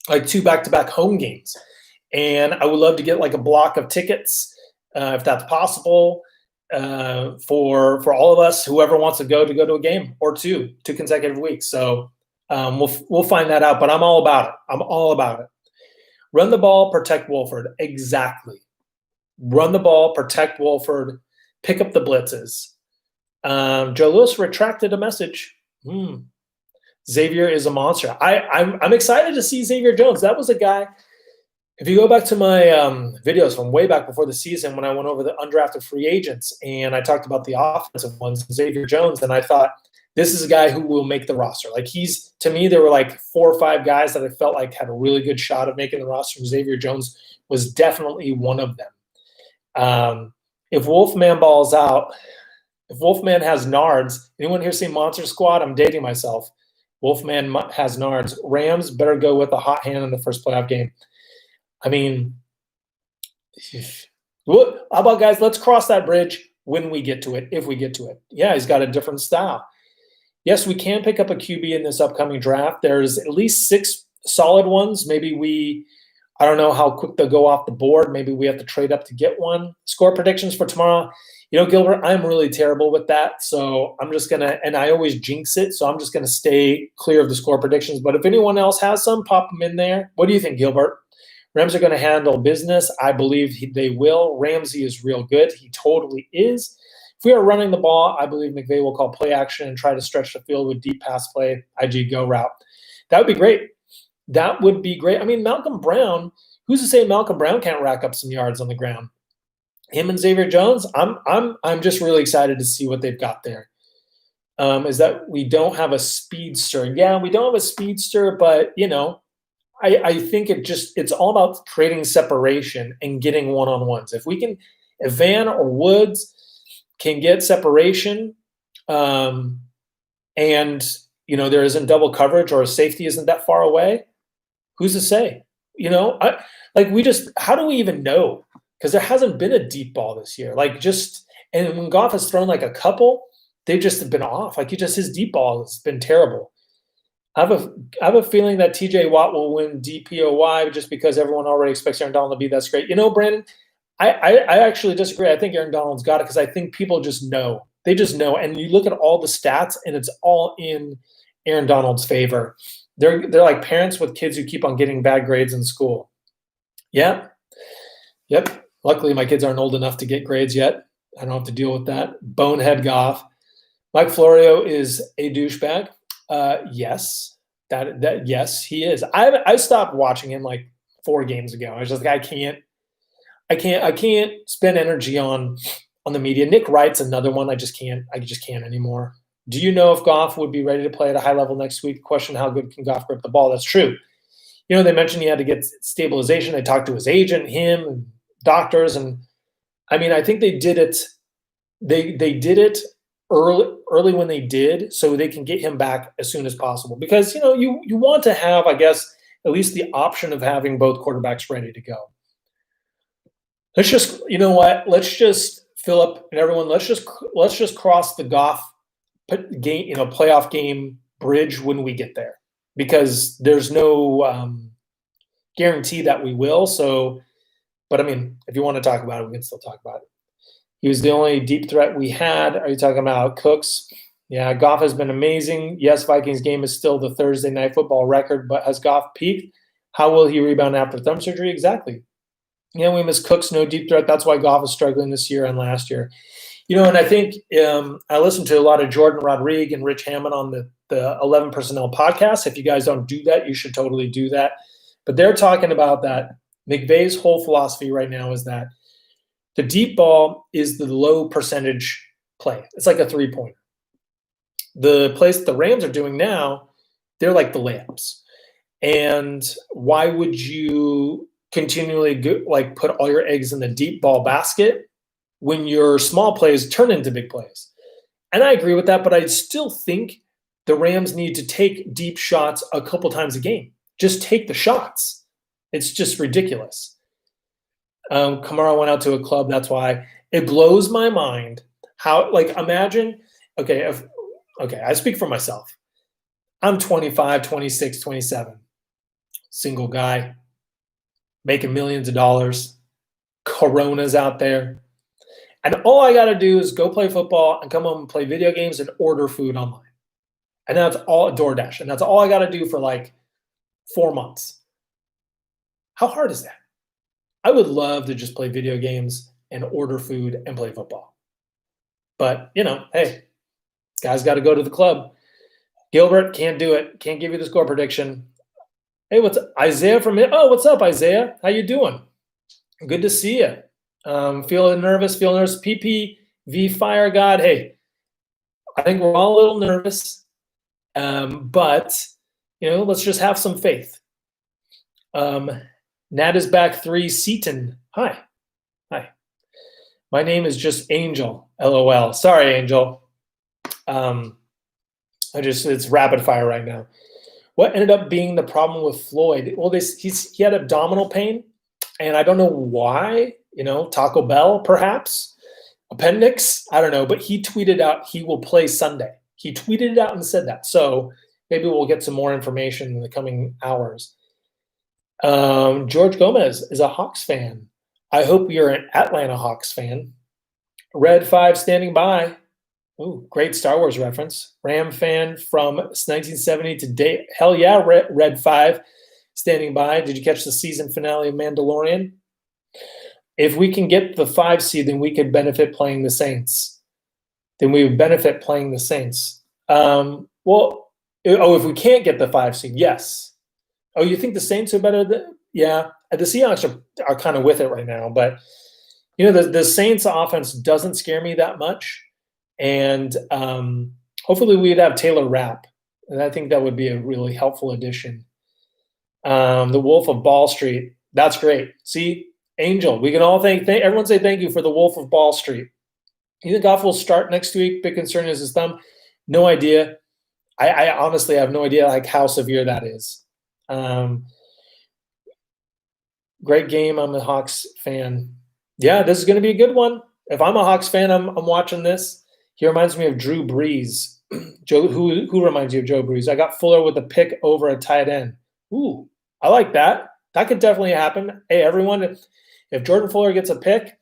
like 2 back-to-back home games. And I would love to get like a block of tickets if that's possible. For all of us, whoever wants to go to a game or two consecutive weeks. So we'll find that out, but I'm all about it. I'm all about it. Run the ball, protect Wolford. Exactly. Run the ball, protect Wolford, pick up the blitzes. Joe Lewis retracted a message. Xavier is a monster. I'm excited to see Xavier Jones. That was a guy. If you go back to my videos from way back before the season when I went over the undrafted free agents and I talked about the offensive ones, Xavier Jones, and I thought this is a guy who will make the roster. Like to me, there were like 4 or 5 guys that I felt like had a really good shot of making the roster. Xavier Jones was definitely one of them. If Wolfman balls out, if Wolfman has nards, anyone here see Monster Squad? I'm dating myself. Wolfman has nards. Rams better go with a hot hand in the first playoff game. I mean, How about, guys, let's cross that bridge when we get to it, if we get to it. Yeah, he's got a different style. Yes, we can pick up a QB in this upcoming draft. There's at least 6 solid ones. Maybe I don't know how quick they'll go off the board. Maybe we have to trade up to get one. Score predictions for tomorrow. Gilbert, I'm really terrible with that. So I'm just going to, and I always jinx it. So I'm just going to stay clear of the score predictions. But if anyone else has some, pop them in there. What do you think, Gilbert? Rams are going to handle business. I believe they will. Ramsey is real good. He totally is. If we are running the ball, I believe McVay will call play action and try to stretch the field with deep pass play, IG go route. That would be great. That would be great. I mean, Malcolm Brown, who's to say Malcolm Brown can't rack up some yards on the ground? Him and Xavier Jones, I'm just really excited to see what they've got there. Is that we don't have a speedster. Yeah, we don't have a speedster, but, I think it's all about creating separation and getting one-on-ones. If Van or Woods can get separation, and there isn't double coverage or a safety isn't that far away, who's to say? How do we even know? Because there hasn't been a deep ball this year. And when Goff has thrown a couple, they've just been off. His deep ball has been terrible. I have a feeling that TJ Watt will win DPOY just because everyone already expects Aaron Donald to be that great. Brandon, I actually disagree. I think Aaron Donald's got it because I think people just know. They just know. And you look at all the stats, and it's all in Aaron Donald's favor. They're like parents with kids who keep on getting bad grades in school. Yep. Luckily, my kids aren't old enough to get grades yet. I don't have to deal with that. Bonehead Goff. Mike Florio is a douchebag. Yes, yes, he is. I stopped watching him 4 games ago. I was just I can't spend energy on the media. Nick Wright's another one. I just can't anymore. Do you know if Goff would be ready to play at a high level next week? Question: how good can Goff grip the ball? That's true. They mentioned he had to get stabilization. They talked to his agent, him, and doctors, and I think they did it. They did it early when they did, so they can get him back as soon as possible. Because you want to have, I guess, at least the option of having both quarterbacks ready to go. Let's just, let's just fill up, and everyone, let's just cross the Goff game, playoff game bridge when we get there, because there's no guarantee that we will. So, but if you want to talk about it, we can still talk about it. He was the only deep threat we had. Are you talking about Cooks? Yeah, Goff has been amazing. Yes, Vikings game is still the Thursday Night Football record, but has Goff peaked? How will he rebound after thumb surgery? Exactly. We miss Cooks, no deep threat. That's why Goff is struggling this year and last year. And I think I listened to a lot of Jordan Rodriguez and Rich Hammond on the 11 Personnel podcast. If you guys don't do that, you should totally do that. But they're talking about that McVay's whole philosophy right now is that the deep ball is the low percentage play. It's like a 3-pointer. The plays that the Rams are doing now, they're like the layups. And why would you continually put all your eggs in the deep ball basket when your small plays turn into big plays? And I agree with that, but I still think the Rams need to take deep shots a couple times a game. Just take the shots. It's just ridiculous. Kamara went out to a club. That's why it blows my mind how, imagine, I speak for myself. I'm 25, 26, 27, single guy, making millions of dollars, Coronas out there. And all I got to do is go play football and come home and play video games and order food online. And that's all DoorDash. And that's all I got to do for 4 months. How hard is that? I would love to just play video games and order food and play football. But, hey, guys got to go to the club. Gilbert, can't do it. Can't give you the score prediction. Hey, what's up? Isaiah from it? Oh, what's up, Isaiah? How you doing? Good to see you. Feeling nervous. PPV Fire God. Hey, I think we're all a little nervous. But, let's just have some faith. Nat is back 3. Seaton. Hi. My name is just Angel. LOL. Sorry, Angel. It's rapid fire right now. What ended up being the problem with Floyd? Well, he had abdominal pain, And I don't know why, Taco Bell, perhaps, appendix, I don't know, but he tweeted out he will play Sunday. He tweeted it out and said that. So maybe we'll get some more information in the coming hours. George Gomez is a Hawks fan. I hope you're an Atlanta Hawks fan. Red 5 standing by. Ooh, great Star Wars reference. Ram fan from 1970 to date. Hell yeah, Red 5 standing by. Did you catch the season finale of Mandalorian? If we can get the 5 seed, then we could benefit playing the Saints. Then we would benefit playing the Saints. If we can't get the 5 seed, yes. Oh, you think the Saints are better than? Yeah, the Seahawks are kind of with it right now, but the Saints offense doesn't scare me that much, and hopefully we'd have Taylor Rapp, and I think that would be a really helpful addition. The Wolf of Ball Street, that's great. See, Angel, we can all everyone say thank you for the Wolf of Ball Street. You think Goff will start next week? Big concern is his thumb. No idea. I honestly have no idea how severe that is. Great game. I'm a Hawks fan. Yeah, this is going to be a good one. If I'm a Hawks fan, I'm watching this. He reminds me of Drew Brees. Who reminds you of Joe Brees? I got Fuller with a pick over a tight end. Ooh, I like that. That could definitely happen. Hey, everyone, if Jordan Fuller gets a pick,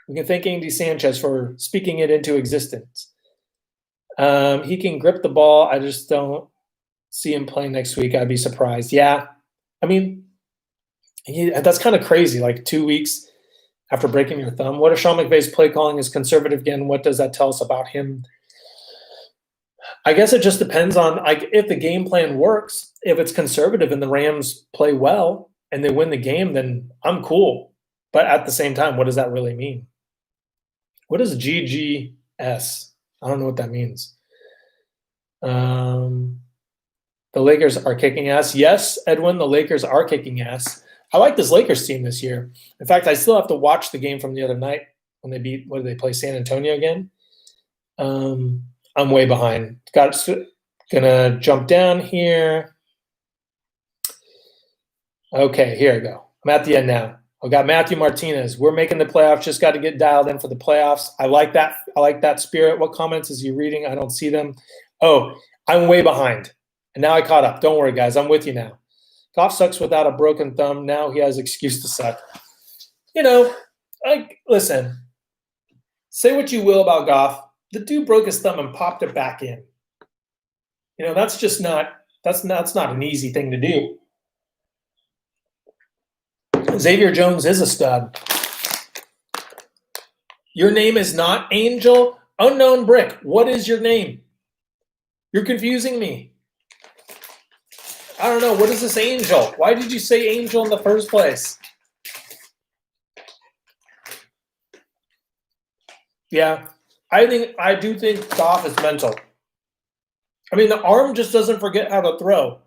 we can thank Andy Sanchez for speaking it into existence. He can grip the ball. I just don't see him playing next week. I'd be surprised. Yeah, I mean, that's kind of crazy. 2 weeks after breaking your thumb. What if Sean McVay's play calling is conservative again? What does that tell us about him? I guess it just depends on if the game plan works. If it's conservative and the Rams play well and they win the game, then I'm cool. But at the same time, what does that really mean? What is GGS? I don't know what that means. The Lakers are kicking ass. Yes, Edwin, the Lakers are kicking ass. I like this Lakers team this year. In fact, I still have to watch the game from the other night when they beat, what did they play, San Antonio again? I'm way behind. Gonna jump down here. Okay, here we go. I'm at the end now. I've got Matthew Martinez. We're making the playoffs. Just got to get dialed in for the playoffs. I like that. I like that spirit. What comments is he reading? I don't see them. Oh, I'm way behind. And now I caught up. Don't worry, guys. I'm with you now. Goff sucks without a broken thumb. Now he has excuse to suck. Listen, say what you will about Goff. The dude broke his thumb and popped it back in. That's just that's not an easy thing to do. Xavier Jones is a stud. Your name is not Angel. Unknown Brick. What is your name? You're confusing me. I don't know. What is this Angel? Why did you say Angel in the first place? Yeah, I do think Goff is mental. I mean, the arm just doesn't forget how to throw.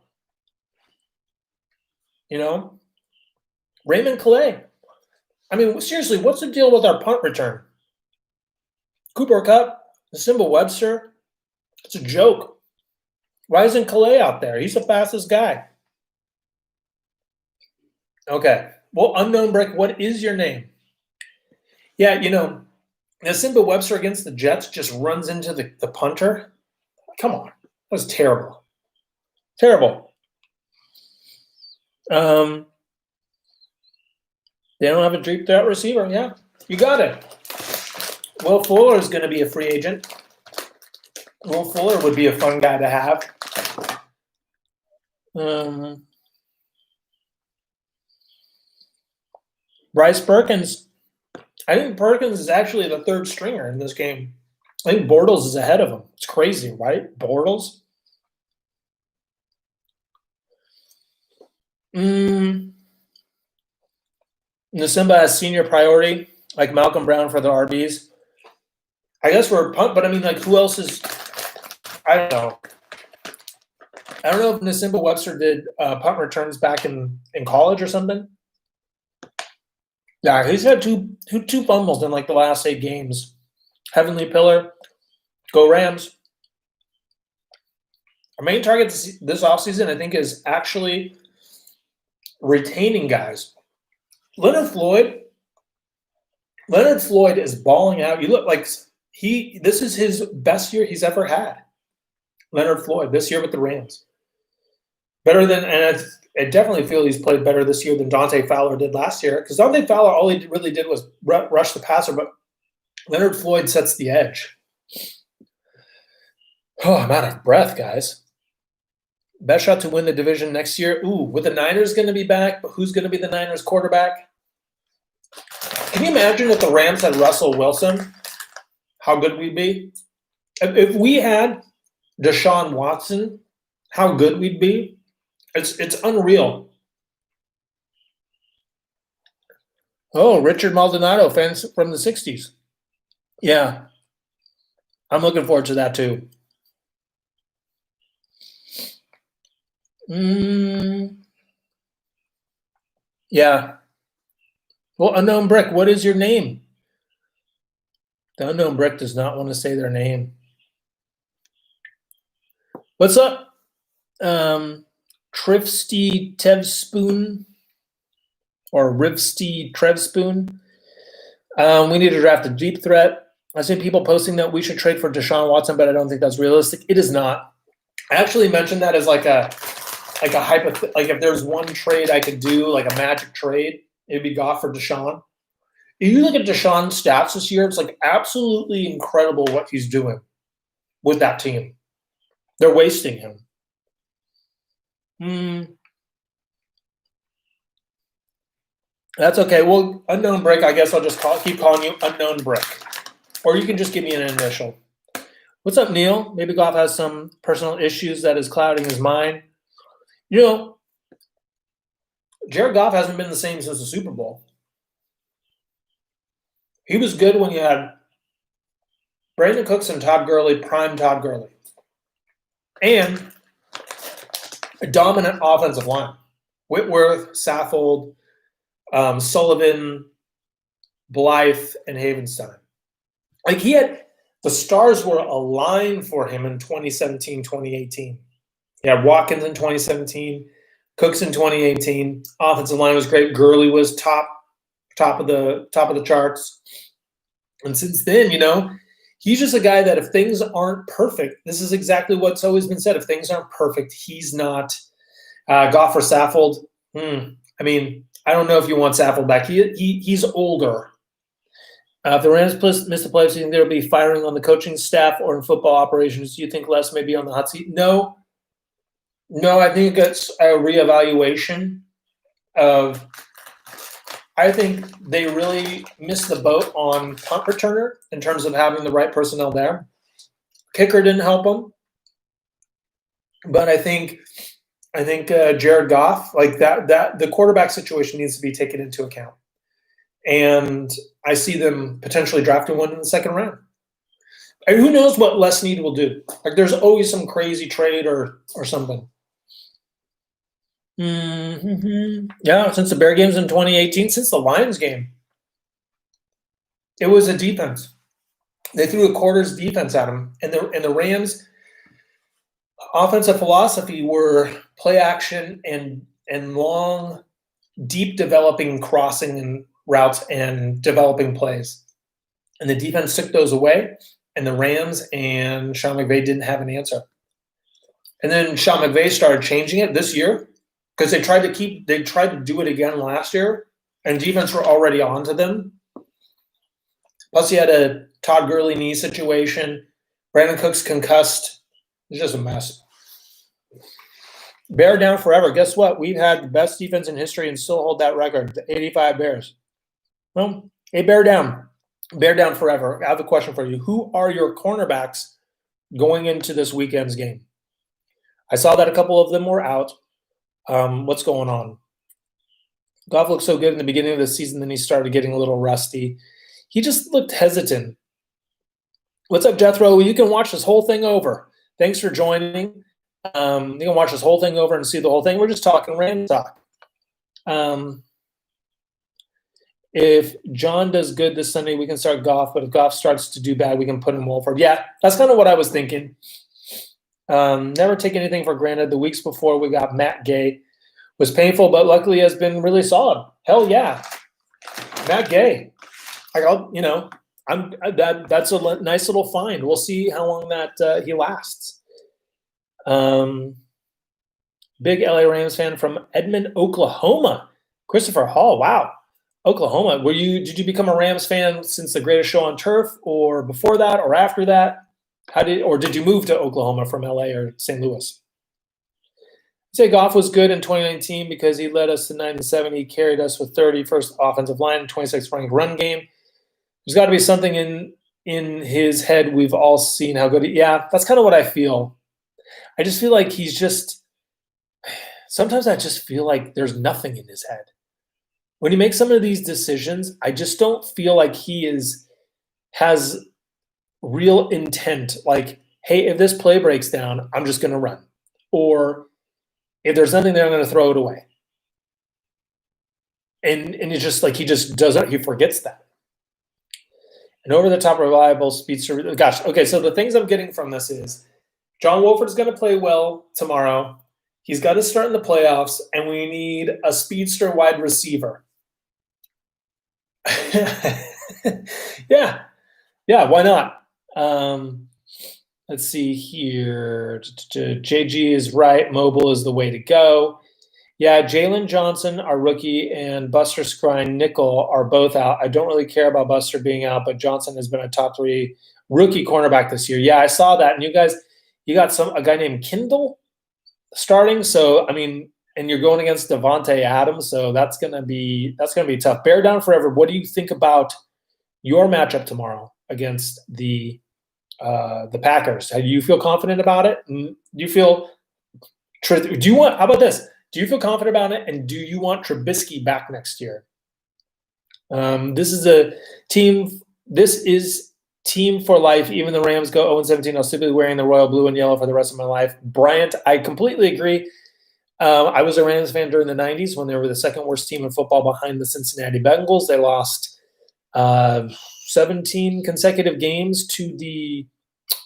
Raymond Calais. I mean, seriously, what's the deal with our punt return? Cooper Kupp, Simba Webster. It's a joke. Why isn't Calais out there? He's the fastest guy. Okay. Well, Unknown Brick, what is your name? Yeah, Simba Webster against the Jets just runs into the punter. Come on. That was terrible. Terrible. They don't have a deep threat receiver. Yeah, you got it. Will Fuller is going to be a free agent. Will Fuller would be a fun guy to have. Bryce Perkins. I think Perkins is actually the third stringer in this game. I think Bortles is ahead of him. It's crazy, right? Bortles. Nasimba has senior priority, like Malcolm Brown for the RBs. I guess we're punt, but I mean, who else is? I don't know. I don't know if Nasimba Webster did punt returns back in college or something. Yeah, he's had two fumbles in the last 8 games. Heavenly Pillar, go Rams. Our main target this offseason, I think, is actually retaining guys. Leonard Floyd is balling out. You look like this is his best year he's ever had. Leonard Floyd this year with the Rams. Better than, and I definitely feel he's played better this year than Dante Fowler did last year. Because Dante Fowler, all he really did was rush the passer, but Leonard Floyd sets the edge. Oh, I'm out of breath, guys. Best shot to win the division next year. Ooh, with the Niners going to be back, but who's going to be the Niners quarterback? Can you imagine if the Rams had Russell Wilson? How good we'd be? If we had Deshaun Watson, how good we'd be? It's unreal. Oh, Richard Maldonado, fans from the 60s. Yeah. I'm looking forward to that too. Yeah. Well, Unknown Brick, what is your name? The Unknown Brick does not want to say their name. What's up? Trifsty Tevspoon or Rivsty Trevspoon. We need to draft a deep threat. I've seen people posting that we should trade for Deshaun Watson, but I don't think that's realistic. It is not. I actually mentioned that as like a like if there's one trade I could do, like a magic trade, it'd be Goff for Deshaun. If you look at Deshaun's stats this year, it's like absolutely incredible what he's doing with that team. They're wasting him. That's okay. Well, Unknown Brick, I guess I'll just keep calling you Unknown Brick. Or you can just give me an initial. What's up, Neil? Maybe Goff has some personal issues that is clouding his mind. You know, Jared Goff hasn't been the same since the Super Bowl. He was good when you had Brandon Cooks and Todd Gurley, prime Todd Gurley. And a dominant offensive line. Whitworth, Saffold, Sullivan, Blythe, and Havenstein. Like the stars were aligned for him in 2017, 2018. Yeah, Watkins in 2017, Cooks in 2018. Offensive line was great. Gurley was top of the charts. And since then, he's just a guy that if things aren't perfect, this is exactly what's always been said. If things aren't perfect, he's not Goff or Saffold. I mean, I don't know if you want Saffold back. He's older. If the Rams miss the playoffs, do you think there will be firing on the coaching staff or in football operations? Do you think Les may be on the hot seat? No, I think it's a reevaluation of – I think they really missed the boat on punt returner in terms of having the right personnel there. Kicker didn't help them. But I think Jared Goff, like that the quarterback situation needs to be taken into account. And I see them potentially drafting one in the second round. And who knows what Les Snead will do? Like there's always some crazy trade or something. Yeah, since the Bear games in 2018, since the Lions game, it was a defense. They threw a quarter's defense at them, and the Rams' offensive philosophy were play action and long, deep developing crossing and routes and developing plays. And the defense took those away, and the Rams and Sean McVay didn't have an answer. And then Sean McVay started changing it this year because they tried to do it again last year, and defense were already onto them. Plus, he had a Todd Gurley knee situation. Brandon Cooks concussed. It's just a mess. Bear down forever. Guess what? We've had the best defense in history and still hold that record, the 85 Bears. Well, hey, bear down. Bear down forever. I have a question for you. Who are your cornerbacks going into this weekend's game? I saw that a couple of them were out. What's going on? Goff looked so good in the beginning of the season, then he started getting a little rusty. He just looked hesitant. What's up, Jethro? You can watch this whole thing over. Thanks for joining. You can watch this whole thing over and see the whole thing. We're just talking random talk. If John does good this Sunday, we can start Goff. But if Goff starts to do bad, we can put in Wolford. Yeah, that's kind of what I was thinking. Never take anything for granted. The weeks before we got Matt Gay was painful, but luckily has been really solid. Hell yeah. Matt Gay. That's a nice little find. We'll see how long that he lasts. Big LA Rams fan from Edmond, Oklahoma. Christopher Hall. Wow. Oklahoma. Did you become a Rams fan since the Greatest Show on Turf, or before that, or after that? Did you move to Oklahoma from LA or St. Louis? I'd say Goff was good in 2019 because he led us to 9-7. He carried us with 31st offensive line and 26th ranked run game. There's got to be something in his head. We've all seen how good yeah, that's kind of what I feel. I just feel like sometimes I just feel like there's nothing in his head. When he makes some of these decisions, I just don't feel like he has real intent. Like, hey, if this play breaks down, I'm just going to run. Or if there's nothing there, I'm going to throw it away. And it's just like he forgets that. An over-the-top reliable speedster. Gosh, okay, so the things I'm getting from this is John Wolford is going to play well tomorrow. He's got to start in the playoffs, and we need a speedster wide receiver. Yeah, why not? Let's see here. JG is right. Mobile is the way to go. Yeah, Jalen Johnson, our rookie, and Buster Skrine Nickel are both out. I don't really care about Buster being out, but Johnson has been a top 3 rookie cornerback this year. Yeah, I saw that. And you guys, you got a guy named Kindle starting. So, I mean, and you're going against Devontae Adams, so that's gonna be tough. Bear down forever. What do you think about your matchup tomorrow against the Packers? Do you feel confident about it? Do you feel? How about this? Do you feel confident about it? And do you want Trubisky back next year? This is team for life. Even the Rams go 0-17. I'll still be wearing the royal blue and yellow for the rest of my life. Bryant, I completely agree. I was a Rams fan during the 90s when they were the second worst team in football behind the Cincinnati Bengals. They lost 17 consecutive games to the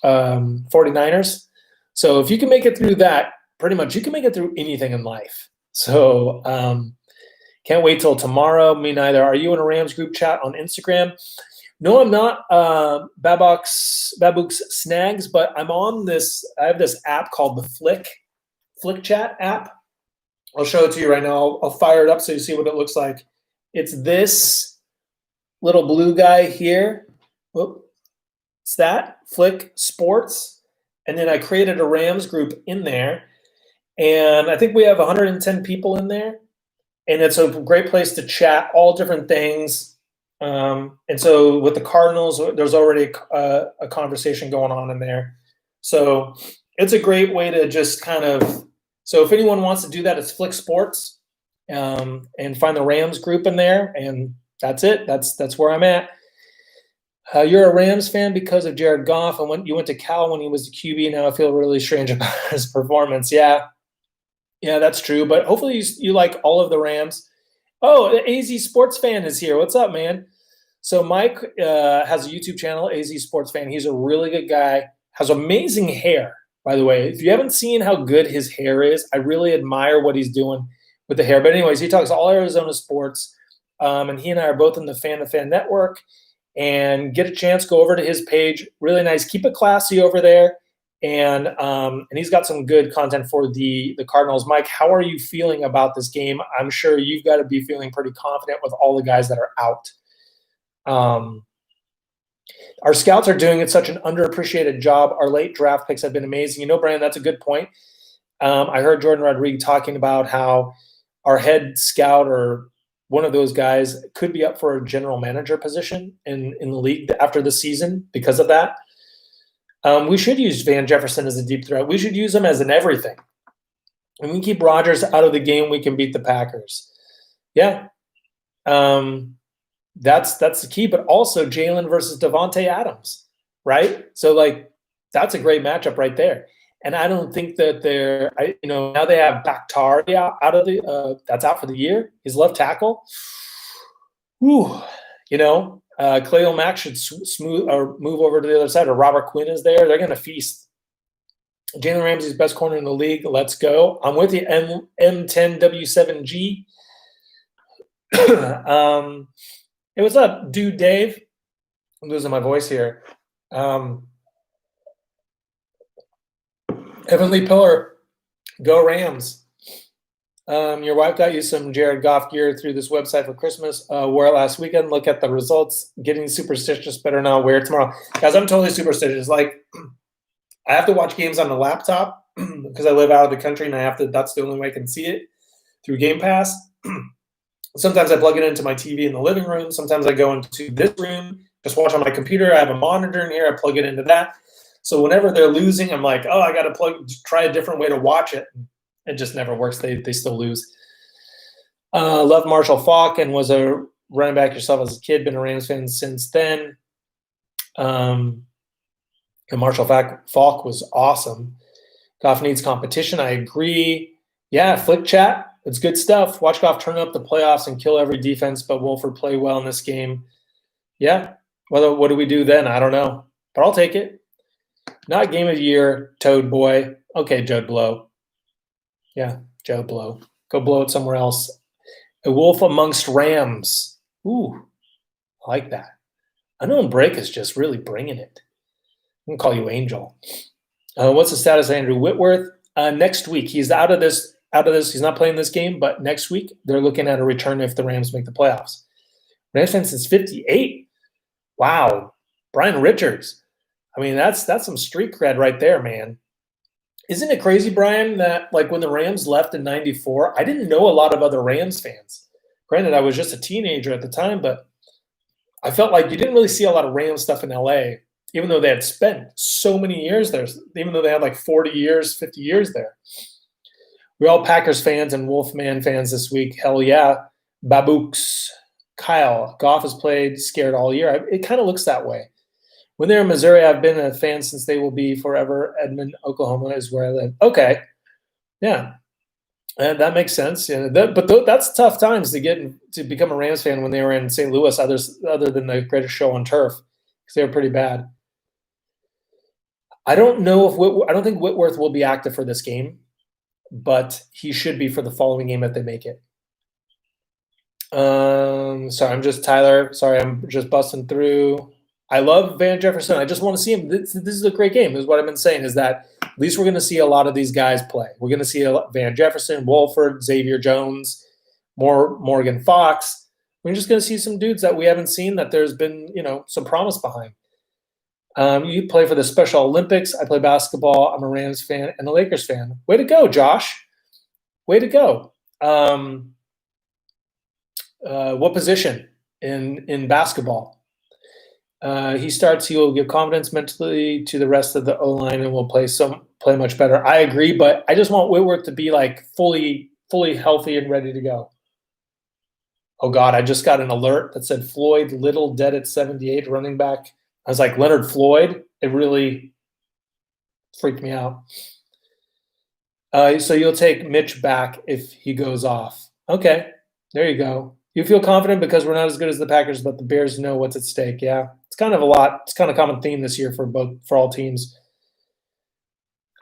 49ers. So if you can make it through that, pretty much you can make it through anything in life. So can't wait till tomorrow. Me neither. Are you in a Rams group chat on Instagram? No, I'm not. Babook's Snags, but I'm on this. I have this app called the Flick Chat app. I'll show it to you right now. I'll fire it up so you see what it looks like. It's this little blue guy here. Whoop. It's that, Flick Sports. And then I created a Rams group in there. And I think we have 110 people in there. And it's a great place to chat all different things. And so with the Cardinals, there's already a conversation going on in there. So it's a great way to just kind of – so if anyone wants to do that, it's Flick Sports, and find the Rams group in there, and that's it. That's where I'm at. You're a Rams fan because of Jared Goff, and you went to Cal when he was the QB. Now I feel really strange about his performance. Yeah, that's true. But hopefully you like all of the Rams. Oh, the AZ Sports Fan is here. What's up, man? So Mike has a YouTube channel, AZ Sports Fan. He's a really good guy. Has amazing hair. By the way, if you haven't seen how good his hair is, I really admire what he's doing with the hair. But anyways, he talks all Arizona sports, and he and I are both in the Fan to Fan Network. And get a chance, go over to his page. Really nice. Keep it classy over there. And he's got some good content for the Cardinals. Mike, how are you feeling about this game? I'm sure you've got to be feeling pretty confident with all the guys that are out. Our scouts are doing such an underappreciated job. Our late draft picks have been amazing. You know, Brandon, that's a good point. I heard Jordan Rodriguez talking about how our head scout or one of those guys could be up for a general manager position in the league after the season because of that. We should use Van Jefferson as a deep threat. We should use him as an everything. And we keep Rodgers out of the game, we can beat the Packers. Yeah. That's the key, but also Jalen versus Devontae Adams, right? So, that's a great matchup right there. And I don't think that now they have Bakhtiari out of that's out for the year. His left tackle. Whew. Khalil Mack should smooth or move over to the other side, or Robert Quinn is there. They're going to feast. Jalen Ramsey's best corner in the league. Let's go. I'm with you, M10W7G. Hey, what's up, dude Dave? I'm losing my voice here. Heavenly Pillar, go Rams. Your wife got you some Jared Goff gear through this website for Christmas. Wore it last weekend. Look at the results. Getting superstitious. Better not wear it tomorrow. Guys, I'm totally superstitious. Like, I have to watch games on the laptop because I live out of the country and that's the only way I can see it through Game Pass. Sometimes I plug it into my TV in the living room. Sometimes I go into this room, just watch on my computer. I have a monitor in here. I plug it into that. So whenever they're losing, I'm like, oh, I got to try a different way to watch it. It just never works. They still lose. Love Marshall Faulk and was a running back yourself as a kid. Been a Rams fan since then. And Marshall Faulk was awesome. Goff needs competition. I agree. Yeah, Flick Chat. It's good stuff. Watch Goff turn up the playoffs and kill every defense, but Wolford play well in this game. Yeah. Well, what do we do then? I don't know. But I'll take it. Not game of the year, Toad Boy. Okay, Joe Blow. Yeah, Joe Blow. Go blow it somewhere else. A wolf amongst rams. Ooh, I like that. Unknown Break is just really bringing it. I'm going to call you Angel. What's the status of Andrew Whitworth? Next week. He's out of this. He's not playing this game, but next week they're looking at a return if the Rams make the playoffs. Rams fan since 58. Wow. Brian Richards. I mean, that's some street cred right there, man. Isn't it crazy, Brian, that like when the Rams left in 94, I didn't know a lot of other Rams fans. Granted, I was just a teenager at the time, but I felt like you didn't really see a lot of Rams stuff in LA, even though they had spent so many years there, even though they had like 40 years, 50 years there. We're all Packers fans and Wolfman fans this week. Hell yeah. Babooks. Kyle, Goff has played scared all year. It kind of looks that way. When they're in Missouri, I've been a fan since they will be forever. Edmond, Oklahoma is where I live. Okay. Yeah. And that makes sense. Yeah, that's tough times to become a Rams fan when they were in St. Louis, other than the greatest show on turf, because they were pretty bad. I don't think Whitworth will be active for this game, but he should be for the following game if they make it. Sorry, I'm just busting through. I love Van Jefferson. I just want to see him. This is a great game. This is what I've been saying, is that at least we're going to see a lot of these guys play. We're going to see Van Jefferson, Wolford, Xavier Jones, Morgan Fox. We're just going to see some dudes that we haven't seen that there's been, some promise behind. You play for the Special Olympics. I play basketball. I'm a Rams fan and a Lakers fan. Way to go, Josh. Way to go. What position in basketball? He starts. He will give confidence mentally to the rest of the O-line and will play much better. I agree, but I just want Whitworth to be like fully healthy and ready to go. Oh God, I just got an alert that said Floyd Little dead at 78, running back. I was like, Leonard Floyd. It really freaked me out. So you'll take Mitch back if he goes off. Okay, there you go. You feel confident because we're not as good as the Packers, but the Bears know what's at stake. Yeah, it's kind of a lot. It's kind of a common theme this year for all teams.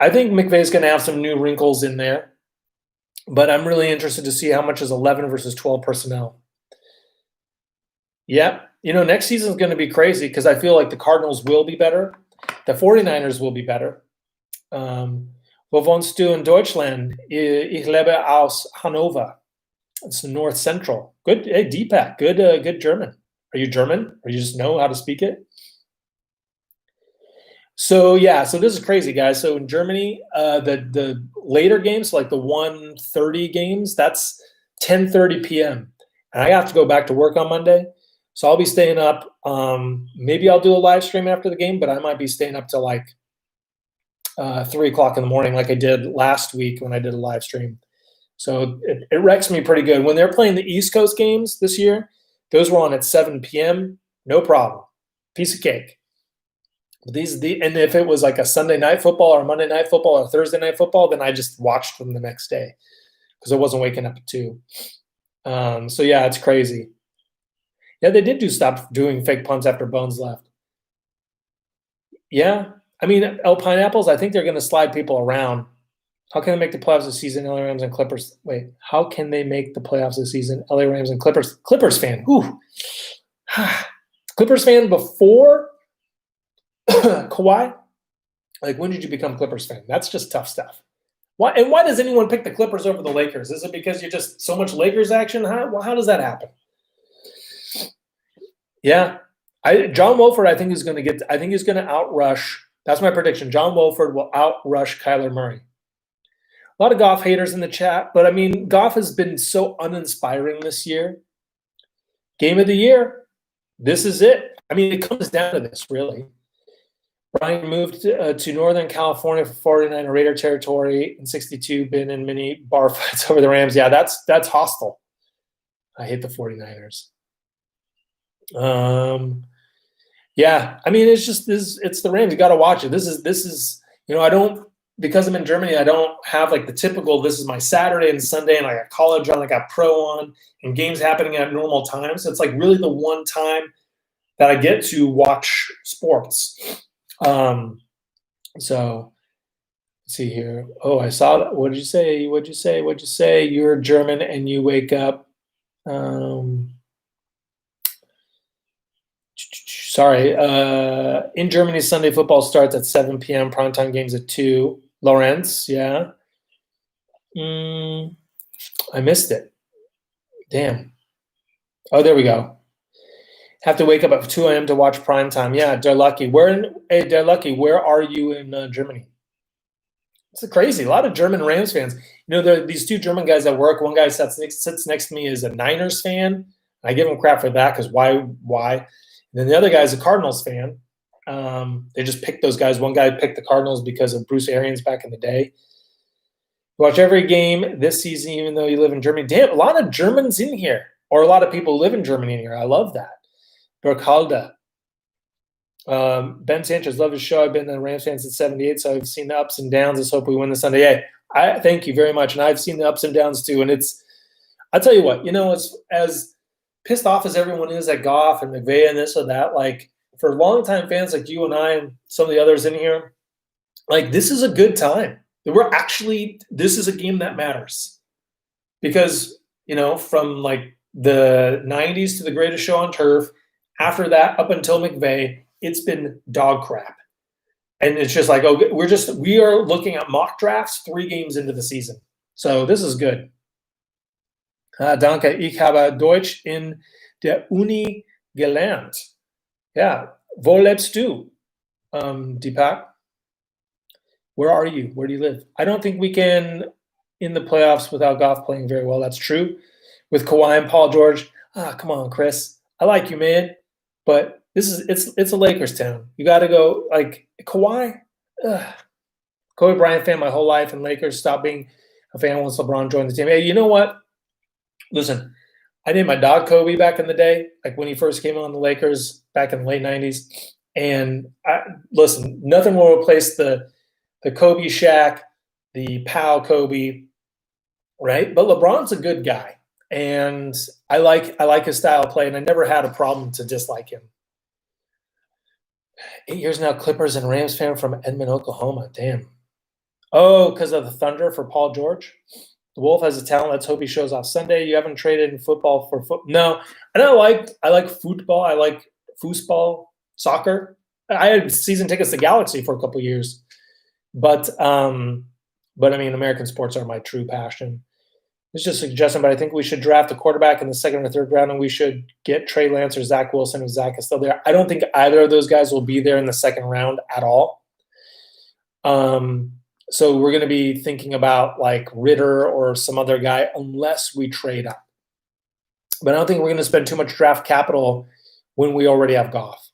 I think McVay's going to have some new wrinkles in there, but I'm really interested to see how much is 11 versus 12 personnel. Yeah, next season is going to be crazy because I feel like the Cardinals will be better. The 49ers will be better. Wo wohnst du in Deutschland? Ich lebe aus Hannover. It's North Central. Good, hey, Deepak. Good German. Are you German, or you just know how to speak it? So this is crazy, guys. So in Germany, the later games, like the 1:30 games, that's 10:30 p.m. And I have to go back to work on Monday, so I'll be staying up. Maybe I'll do a live stream after the game, but I might be staying up till like 3 o'clock in the morning, like I did last week when I did a live stream. So it wrecks me pretty good. When they're playing the East Coast games this year, those were on at 7 p.m. No problem. Piece of cake. But and if it was like a Sunday night football or Monday night football or Thursday night football, then I just watched them the next day because I wasn't waking up at 2. So yeah, it's crazy. Yeah, they did stop doing fake punts after Bones left. Yeah. I mean, El Pineapples, I think they're going to slide people around. How can they make the playoffs this season? LA Rams and Clippers. Wait, how can they make the playoffs this season? LA Rams and Clippers. Clippers fan. Ooh. Clippers fan before Kawhi? Like, when did you become Clippers fan? That's just tough stuff. Why does anyone pick the Clippers over the Lakers? Is it because you're just so much Lakers action? How does that happen? Yeah. John Wolford, I think he's going to outrush. That's my prediction. John Wolford will outrush Kyler Murray. A lot of Goff haters in the chat, but I mean, Goff has been so uninspiring this year. Game of the year. This is it. I mean, it comes down to this, really. Brian moved to Northern California for 49 Raider territory in 62, been in many bar fights over the Rams. Yeah, that's hostile. I hate the 49ers. Yeah, I mean, it's just it's the Rams. You got to watch it. This is I don't, because I'm in Germany, I don't have like the typical, this is my Saturday and Sunday and I got college on, I got pro on, and games happening at normal times. So it's like really the one time that I get to watch sports. So let's see here. Oh, I saw that. What did you say? What'd you say? You're German and you wake up. Sorry. In Germany, Sunday football starts at 7 p.m. Primetime games at 2. Lawrence, yeah. I missed it. Damn. Oh, there we go. Have to wake up at 2 a.m. to watch primetime. Yeah, they're lucky. They're lucky. Where are you in Germany? It's crazy. A lot of German Rams fans. There are these two German guys at work. One guy sits next to me is a Niners fan. I give him crap for that because why? And then the other guy is a Cardinals fan. They just picked those guys. One guy picked the Cardinals because of Bruce Arians back in the day. Watch every game this season, even though you live in Germany. Damn, a lot of Germans in here, or a lot of people live in Germany in here. I love that. Burkhalda. Ben Sanchez, love his show. I've been a Rams fan since 78, so I've seen the ups and downs. Let's hope we win this Sunday. Yeah, I thank you very much. And I've seen the ups and downs too. And I'll tell you what, as pissed off as everyone is at Goff and McVay and this or that, like for longtime fans like you and I and some of the others in here, like this is a good time. This is a game that matters. Because, from like the 90s to the greatest show on turf, after that, up until McVay, it's been dog crap. And it's just like, we are looking at mock drafts 3 games into the season. So this is good. Danke, ich habe Deutsch in der Uni gelernt. Yeah, wo lebst du, Deepak? Where are you? Where do you live? I don't think we can in the playoffs without Goff playing very well. That's true. With Kawhi and Paul George, come on, Chris. I like you, man. But it's a Lakers town. You got to go like Kawhi. Kobe Bryant fan my whole life, and Lakers stopped being a fan once LeBron joined the team. Hey, you know what? Listen, I named my dog Kobe back in the day, like when he first came on the Lakers back in the late 90s. And listen, nothing will replace the Kobe Shaq, the Powell Kobe, right? But LeBron's a good guy. And I like his style of play, and I never had a problem to dislike him. 8 years now, Clippers and Rams fan from Edmond, Oklahoma. Damn. Oh, because of the Thunder for Paul George? The Wolf has a talent. Let's hope he shows off Sunday. You haven't traded in football for football? No. And I like football. I like foosball, soccer. I had season tickets to Galaxy for a couple of years. But I mean, American sports are my true passion. It's just a suggestion, but I think we should draft a quarterback in the 2nd or 3rd round, and we should get Trey Lance or Zach Wilson if Zach is still there. I don't think either of those guys will be there in the 2nd round at all. So we're going to be thinking about like Ritter or some other guy unless we trade up. But I don't think we're going to spend too much draft capital when we already have Goff.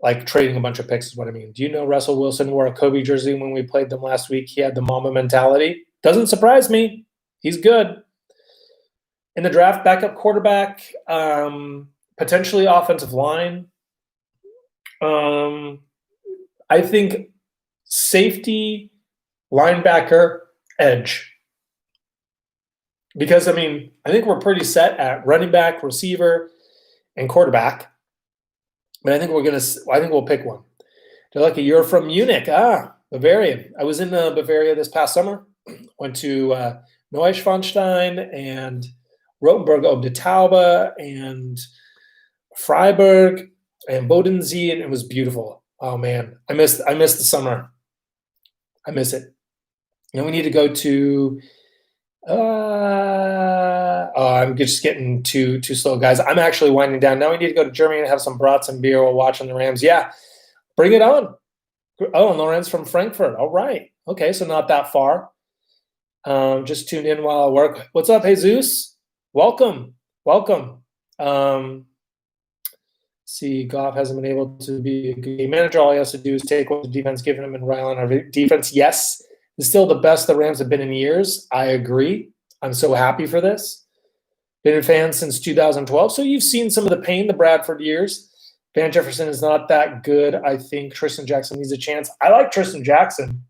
Like trading a bunch of picks is what I mean. Do you know Russell Wilson wore a Kobe jersey when we played them last week? He had the Mamba mentality. Doesn't surprise me. He's good. In the draft, backup quarterback, potentially offensive line. I think safety, linebacker, edge. Because, I mean, I think we're pretty set at running back, receiver, and quarterback. But I think we'll pick one. They're lucky. You're from Munich. Bavarian. I was in Bavaria this past summer. Went to Neuschwanstein and Rotenburg ob der Taube and Freiburg and Bodensee, and it was beautiful. Oh man, I missed the summer. I miss it. And we need to go to. I'm just getting too slow, guys. I'm actually winding down. Now we need to go to Germany and have some brats and beer while watching the Rams. Yeah, bring it on. Oh, Lorenz from Frankfurt. All right. Okay, so not that far. Just tuned in while I work. What's up, Jesus? Welcome. See, Goff hasn't been able to be a good game manager. All he has to do is take what the defense given him and rely on our defense. Yes, it's still the best the Rams have been in years. I agree. I'm so happy for this. Been a fan since 2012. So you've seen some of the pain the Bradford years. Van Jefferson is not that good. I think Tristan Jackson needs a chance. I like Tristan Jackson,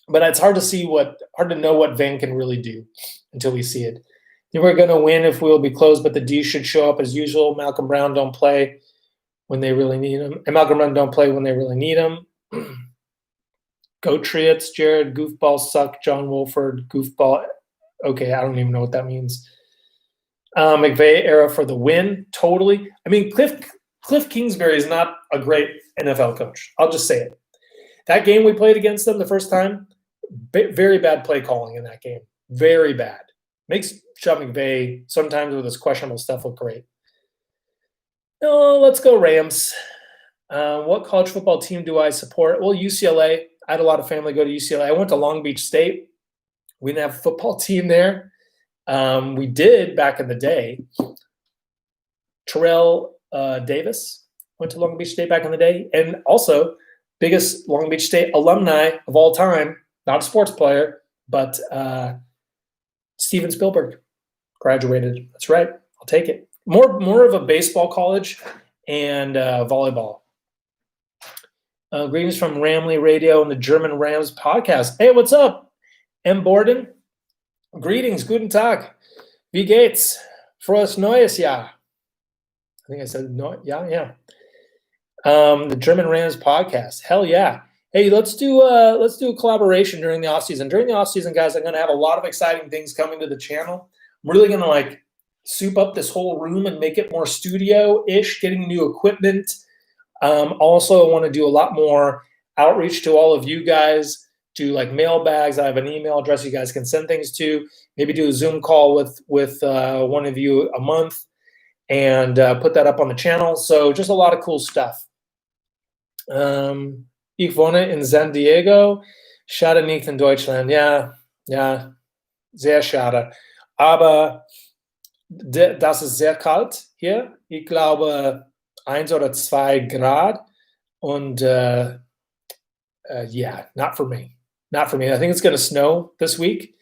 but it's hard to know what Van can really do until we see it. I think we're going to win if we'll be close, but the D should show up as usual. Malcolm Brown don't play when they really need him. And Malcolm Brown don't play when they really need him. Go Triots, Jared. Goofball suck. John Wolford. Goofball. Okay, I don't even know what that means. McVay era for the win. Totally. I mean, Cliff Kingsbury is not a great NFL coach. I'll just say it. That game we played against them the first time, very bad play calling in that game. Very bad. Makes Sean McVay sometimes with his questionable stuff look great. Oh, let's go Rams. What college football team do I support? Well, UCLA. I had a lot of family go to UCLA. I went to Long Beach State. We didn't have a football team there. We did back in the day. Terrell Davis went to Long Beach State back in the day. And also, biggest Long Beach State alumni of all time, not a sports player, but Steven Spielberg graduated. That's right. I'll take it. More of a baseball college and volleyball. Greetings from Ramley Radio and the German Rams podcast. Hey, what's up? M. Borden. Greetings. Guten Tag. Wie geht's? Frohes neues Jahr. I think I said no. Yeah. The German Rams podcast. Hell yeah. Hey, let's do a collaboration during the offseason. During the offseason, guys, I'm going to have a lot of exciting things coming to the channel. I'm really going to soup up this whole room and make it more studio-ish, getting new equipment. Also, I want to do a lot more outreach to all of you guys, do mailbags. I have an email address you guys can send things to. Maybe do a Zoom call with one of you a month and put that up on the channel. So just a lot of cool stuff. Ich wohne in San Diego. Schade nicht in Deutschland. Ja, sehr schade. Aber das ist sehr kalt hier. Ich glaube 1 oder 2 Grad. Und yeah, not for me. Not for me. I think it's going to snow this week.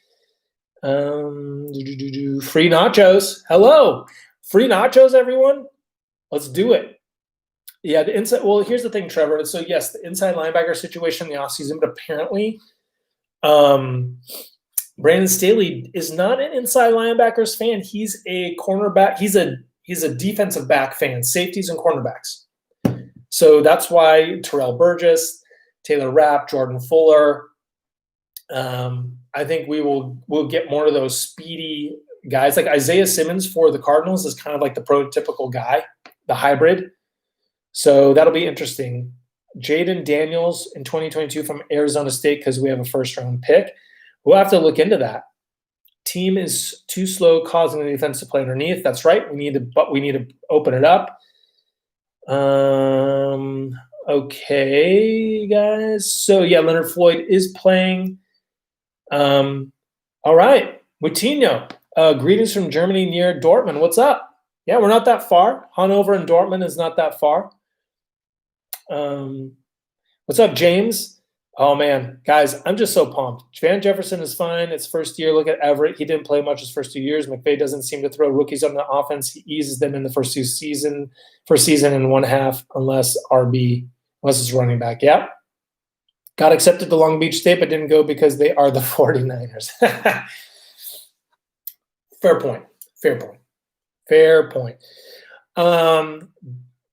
Free nachos. Hello. Free nachos, everyone. Let's do it. Yeah, the inside. Well, here's the thing, Trevor. So yes, the inside linebacker situation in the offseason, but apparently Brandon Staley is not an inside linebackers fan. He's a cornerback. He's a defensive back fan, safeties and cornerbacks. So that's why Terrell Burgess, Taylor Rapp, Jordan Fuller. I think we'll get more of those speedy guys. Like Isaiah Simmons for the Cardinals is kind of like the prototypical guy, the hybrid. So that'll be interesting. Jaden Daniels in 2022 from Arizona State because we have a first-round pick. We'll have to look into that. Team is too slow, causing the defense to play underneath. That's right. We need to open it up. Okay, guys. So yeah, Leonard Floyd is playing. All right, Moutinho. Greetings from Germany near Dortmund. What's up? Yeah, we're not that far. Hanover and Dortmund is not that far. What's up, James? Oh, man. Guys, I'm just so pumped. Van Jefferson is fine. It's first year. Look at Everett. He didn't play much his first 2 years. McVay doesn't seem to throw rookies on the offense. He eases them in the first season and 1 half unless it's running back. Yeah. Got accepted to Long Beach State, but didn't go because they are the 49ers. Fair point.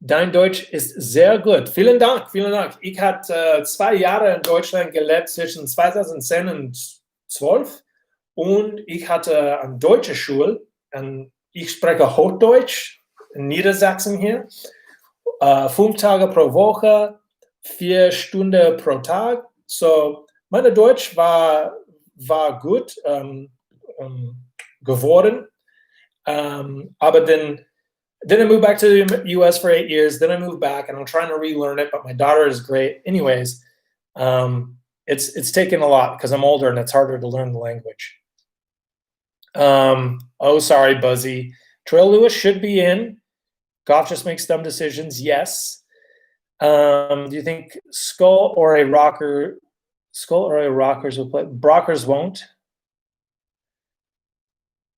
Dein Deutsch ist sehr gut. Vielen Dank. Ich hatte 2 Jahre in Deutschland gelebt zwischen 2010 und 12 und ich hatte eine deutsche Schule und ich spreche Hochdeutsch in Niedersachsen hier. 5 Tage pro Woche, 4 Stunden pro Tag. So, meine Deutsch war gut geworden. Aber then I moved back to the U.S. for 8 years. Then I moved back, and I'm trying to relearn it. But my daughter is great. Anyways, it's taken a lot because I'm older and it's harder to learn the language. Oh, sorry, Buzzy. Trail Lewis should be in. Goff just makes dumb decisions. Yes. Do you think Skull or a Rockers will play? Brockers won't.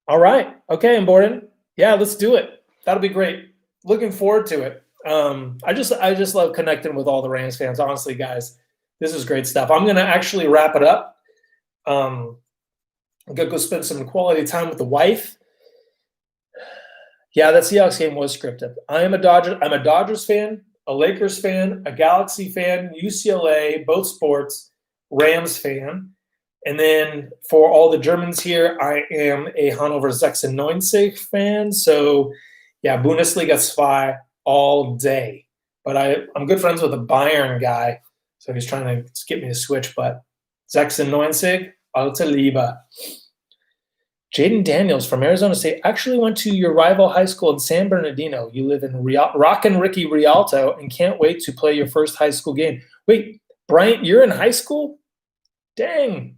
All right. Okay, and Borden. Yeah, let's do it. That'll be great. Looking forward to it. I just love connecting with all the Rams fans. Honestly, guys, this is great stuff. I'm gonna actually wrap it up. I'm gonna go spend some quality time with the wife. Yeah, that Seahawks game was scripted. I'm a Dodgers fan, a Lakers fan, a Galaxy fan, UCLA, both sports, Rams fan. And then for all the Germans here, I am a Hannover 96 fan. So, yeah, Bundesliga 2 all day. But I'm good friends with a Bayern guy, so he's trying to get me to switch. But 96, alte Liebe. Jaden Daniels from Arizona State actually went to your rival high school in San Bernardino. You live in Rockin' Ricky Rialto and can't wait to play your first high school game. Wait, Bryant, you're in high school? Dang.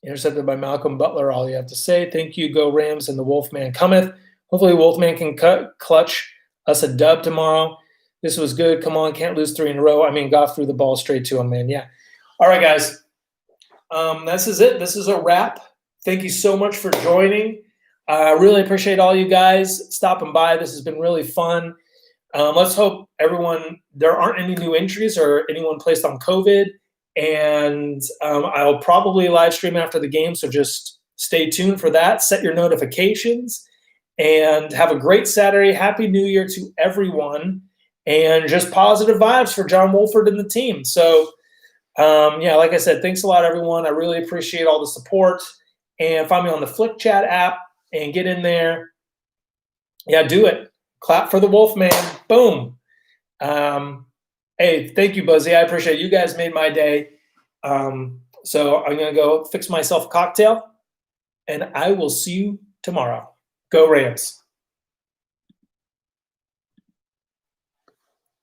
Intercepted by Malcolm Butler. All you have to say, thank you, go Rams, and the Wolfman cometh. Hopefully Wolfman can clutch us a dub tomorrow. This was good. Come on, can't lose 3 in a row. I mean, Goff threw the ball straight to him, man. Yeah. All right, guys. This is it. This is a wrap. Thank you so much for joining. I really appreciate all you guys stopping by. This has been really fun. Let's hope there aren't any new injuries or anyone placed on COVID. And I'll probably live stream after the game, so just stay tuned for that. Set your notifications and have a great Saturday. Happy New Year to everyone, and just positive vibes for John Wolford and the team. So, yeah, like I said, thanks a lot, everyone. I really appreciate all the support. And find me on the Flick Chat app and get in there. Yeah, do it. Clap for the Wolfman. Boom. Hey, thank you, Buzzy. I appreciate it. You guys made my day. So I'm going to go fix myself a cocktail, and I will see you tomorrow. Go Rams.